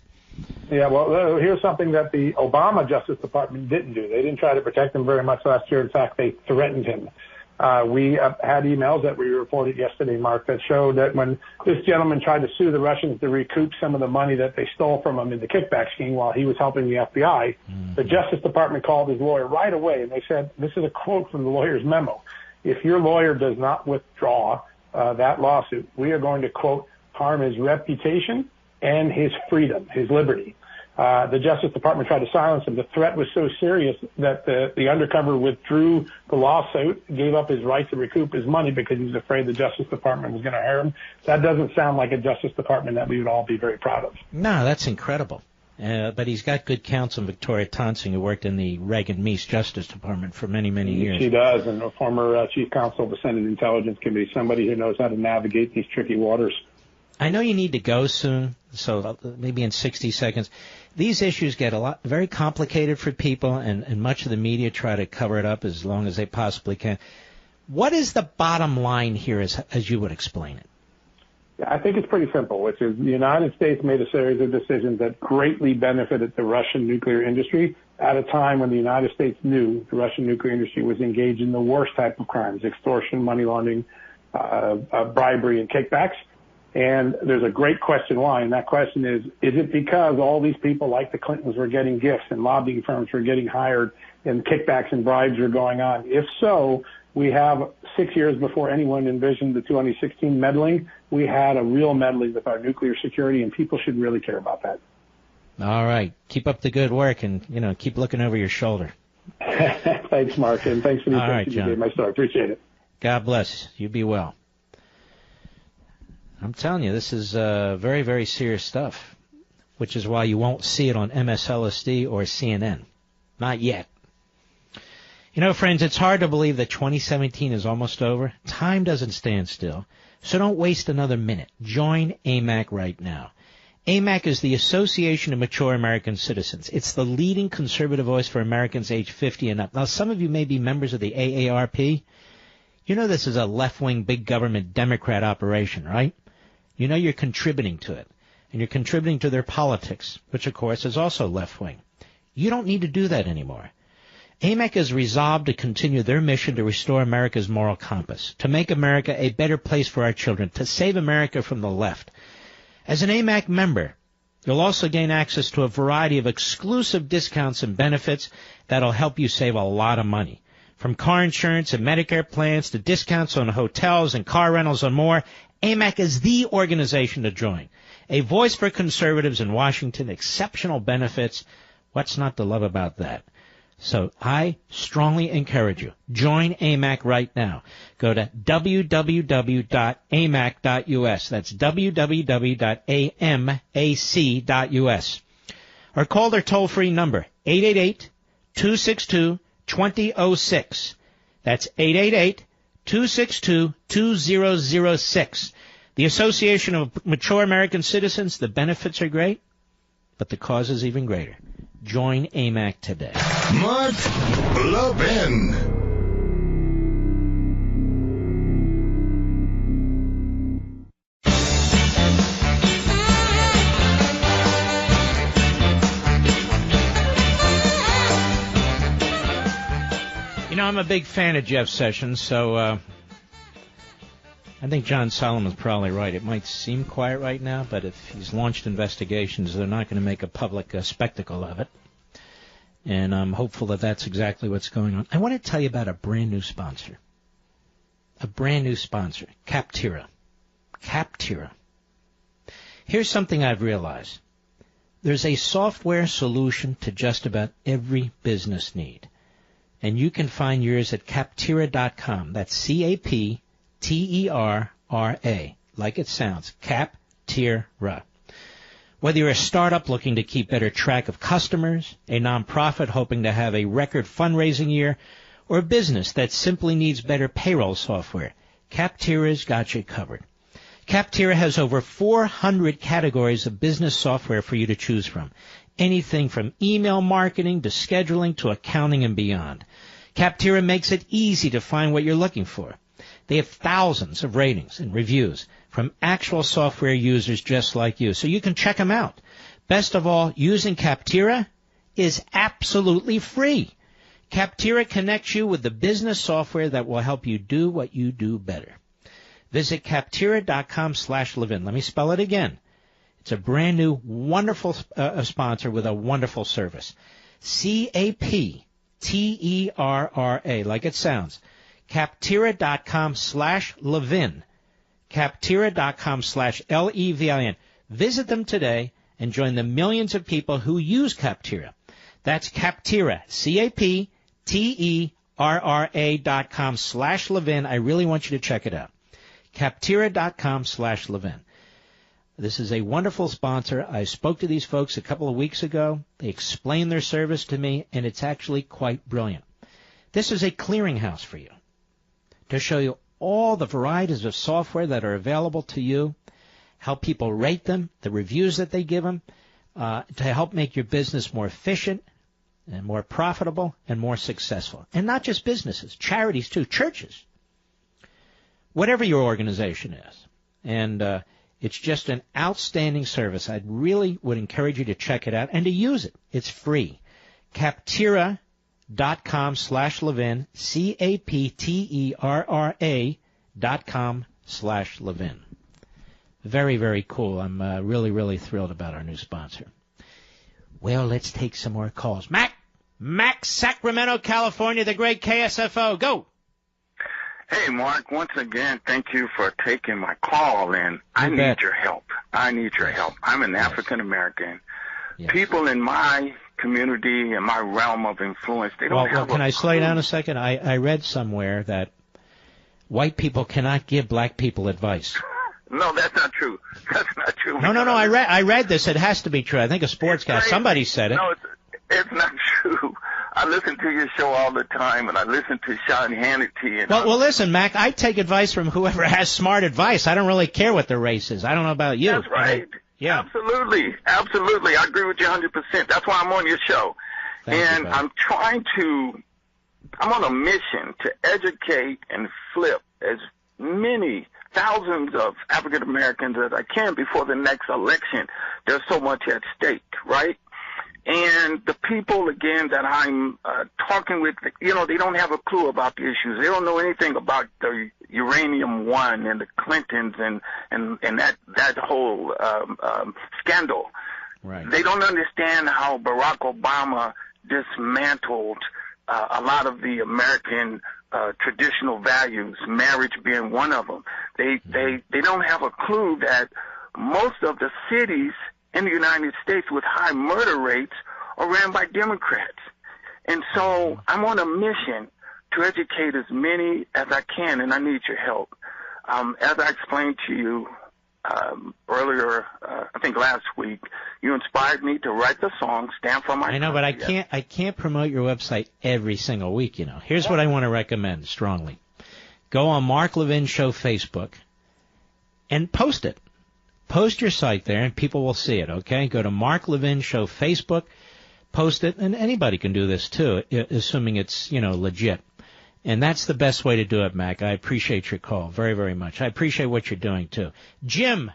Yeah, well, here's something that the Obama Justice Department didn't do. They didn't try to protect him very much last year. In fact, they threatened him. We had emails that we reported yesterday, Mark, that showed that when this gentleman tried to sue the Russians to recoup some of the money that they stole from him in the kickback scheme while he was helping the FBI, the Justice Department called his lawyer right away, and they said, this is a quote from the lawyer's memo, if your lawyer does not withdraw that lawsuit, we are going to, quote, harm his reputation and his freedom, his liberty. The Justice Department tried to silence him. The threat was so serious that the undercover withdrew the lawsuit, gave up his right to recoup his money because he was afraid the Justice Department was going to hire him. That doesn't sound like a Justice Department that we would all be very proud of. No, that's incredible. But he's got good counsel, Victoria Tonsing, who worked in the Reagan-Meese Justice Department for many, many years. She does, and a former chief counsel of the Senate Intelligence Committee, somebody who knows how to navigate these tricky waters. I know you need to go soon, so maybe in 60 seconds. These issues get very complicated for people, and much of the media try to cover it up as long as they possibly can. What is the bottom line here as you would explain it? Yeah, I think it's pretty simple, which is the United States made a series of decisions that greatly benefited the Russian nuclear industry at a time when the United States knew the Russian nuclear industry was engaged in the worst type of crimes, extortion, money laundering, bribery, and kickbacks. And there's a great question why, and that question is it because all these people like the Clintons were getting gifts and lobbying firms were getting hired and kickbacks and bribes were going on? If so, we have 6 years before anyone envisioned the 2016 meddling, we had a real meddling with our nuclear security, and people should really care about that. All right. Keep up the good work and, keep looking over your shoulder. Thanks, Mark, and thanks for the attention you gave my story. Appreciate it. God bless. You be well. I'm telling you, this is very, very serious stuff, which is why you won't see it on MSLSD or CNN. Not yet. Friends, it's hard to believe that 2017 is almost over. Time doesn't stand still, so don't waste another minute. Join AMAC right now. AMAC is the Association of Mature American Citizens. It's the leading conservative voice for Americans age 50 and up. Now, some of you may be members of the AARP. This is a left-wing big government Democrat operation, right? You're contributing to it, and you're contributing to their politics, which, of course, is also left-wing. You don't need to do that anymore. AMAC is resolved to continue their mission to restore America's moral compass, to make America a better place for our children, to save America from the left. As an AMAC member, you'll also gain access to a variety of exclusive discounts and benefits that'll help you save a lot of money. From car insurance and Medicare plans to discounts on hotels and car rentals and more, AMAC is the organization to join. A voice for conservatives in Washington, exceptional benefits. What's not to love about that? So I strongly encourage you, join AMAC right now. Go to www.amac.us. That's www.amac.us. Or call their toll-free number, 888-262-2006. That's 888-262-2006. The Association of Mature American Citizens, the benefits are great, but the cause is even greater. Join AMAC today. Mark Levin. You know, I'm a big fan of Jeff Sessions, so I think John Solomon's probably right. It might seem quiet right now, but if he's launched investigations, they're not going to make a public spectacle of it. And I'm hopeful that that's exactly what's going on. I want to tell you about a brand new sponsor. A brand new sponsor, Captira. Captira. Here's something I've realized. There's a software solution to just about every business need. And you can find yours at Captira.com. That's C-A-P T-E-R-R-A, like it sounds, Captira. Whether you're a startup looking to keep better track of customers, a nonprofit hoping to have a record fundraising year, or a business that simply needs better payroll software, Captira's got you covered. Captira has over 400 categories of business software for you to choose from, anything from email marketing to scheduling to accounting and beyond. Captira makes it easy to find what you're looking for. They have thousands of ratings and reviews from actual software users just like you, so you can check them out. Best of all, using Captira is absolutely free. Captira connects you with the business software that will help you do what you do better. Visit Captira.com/Levin. Let me spell it again. It's a brand new, wonderful sponsor with a wonderful service. Captira, like it sounds. Captira.com/Levin. Captira.com/Levin. Visit them today and join the millions of people who use Captira. That's Captira, Captera.com/Levin. I really want you to check it out. Captira.com/Levin. This is a wonderful sponsor. I spoke to these folks a couple of weeks ago. They explained their service to me, and it's actually quite brilliant. This is a clearinghouse for you to show you all the varieties of software that are available to you, how people rate them, the reviews that they give them, to help make your business more efficient and more profitable and more successful. And not just businesses, charities too, churches, whatever your organization is. And it's just an outstanding service. I really would encourage you to check it out and to use it. It's free. Captera.com/Levin, Captera.com/Levin. Very, very cool. I'm really, really thrilled about our new sponsor. Well, let's take some more calls. Mac, Sacramento, California, the great KSFO. Go. Hey, Mark, once again, thank you for taking my call, and I need your help. I'm an African-American. Yes. People in my community and my realm of influence, they don't have Well, can I slow you down a second? I read somewhere that white people cannot give black people advice. No, that's not true. That's not true. No. I read this. It has to be true. I think a sportscast. Somebody said it. No, it's not true. I listen to your show all the time, and I listen to Sean Hannity. And well, listen, Mac, I take advice from whoever has smart advice. I don't really care what their race is. I don't know about you. That's right. Yeah. Absolutely. I agree with you 100%. That's why I'm on your show. Thank you, I'm on a mission to educate and flip as many thousands of African Americans as I can before the next election. There's so much at stake, right? And the people, again, that I'm talking with, you know, they don't have a clue about the issues. They don't know anything about the Uranium One and the Clintons and that whole scandal. Right. They don't understand how Barack Obama dismantled a lot of the American traditional values, marriage being one of them. They don't have a clue that most of the cities in the United States with high murder rates are ran by Democrats. And so I'm on a mission to educate as many as I can, and I need your help. As I explained to you earlier, I think last week, you inspired me to write the song, Stand for My I know, but I can't promote your website every single week, you know. Here's what I want to recommend strongly. Go on Mark Levin Show Facebook and post it. Post your site there, and people will see it, okay? Go to Mark Levin Show Facebook, post it, and anybody can do this, too, assuming it's, you know, legit. And that's the best way to do it, Mac. I appreciate your call very, very much. I appreciate what you're doing, too. Jim,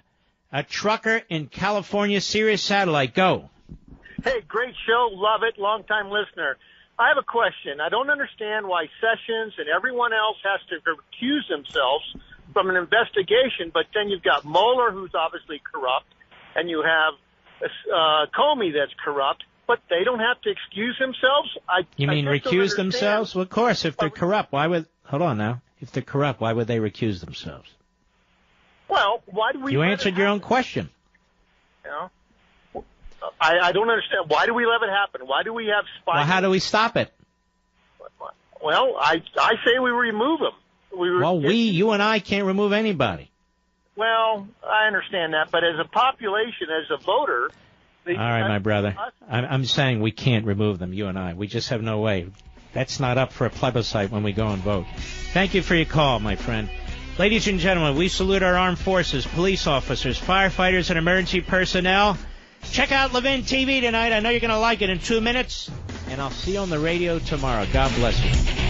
a trucker in California, Sirius Satellite, go. Hey, great show. Love it. Long-time listener. I have a question. I don't understand why Sessions and everyone else has to recuse themselves from an investigation, but then you've got Mueller, who's obviously corrupt, and you have Comey that's corrupt, but they don't have to excuse themselves? You mean recuse themselves? Well, of course, if they're corrupt, why would... Hold on now. If they're corrupt, why would they recuse themselves? Well, why do we... You answered your own question. You know? I don't understand. Why do we let it happen? Why do we have spies? Well, how do we stop it? Well, I say we remove them. You and I can't remove anybody. Well, I understand that, but as a population, as a voter... All right, my brother. I'm saying we can't remove them, you and I. We just have no way. That's not up for a plebiscite when we go and vote. Thank you for your call, my friend. Ladies and gentlemen, we salute our armed forces, police officers, firefighters, and emergency personnel. Check out Levin TV tonight. I know you're going to like it in 2 minutes. And I'll see you on the radio tomorrow. God bless you.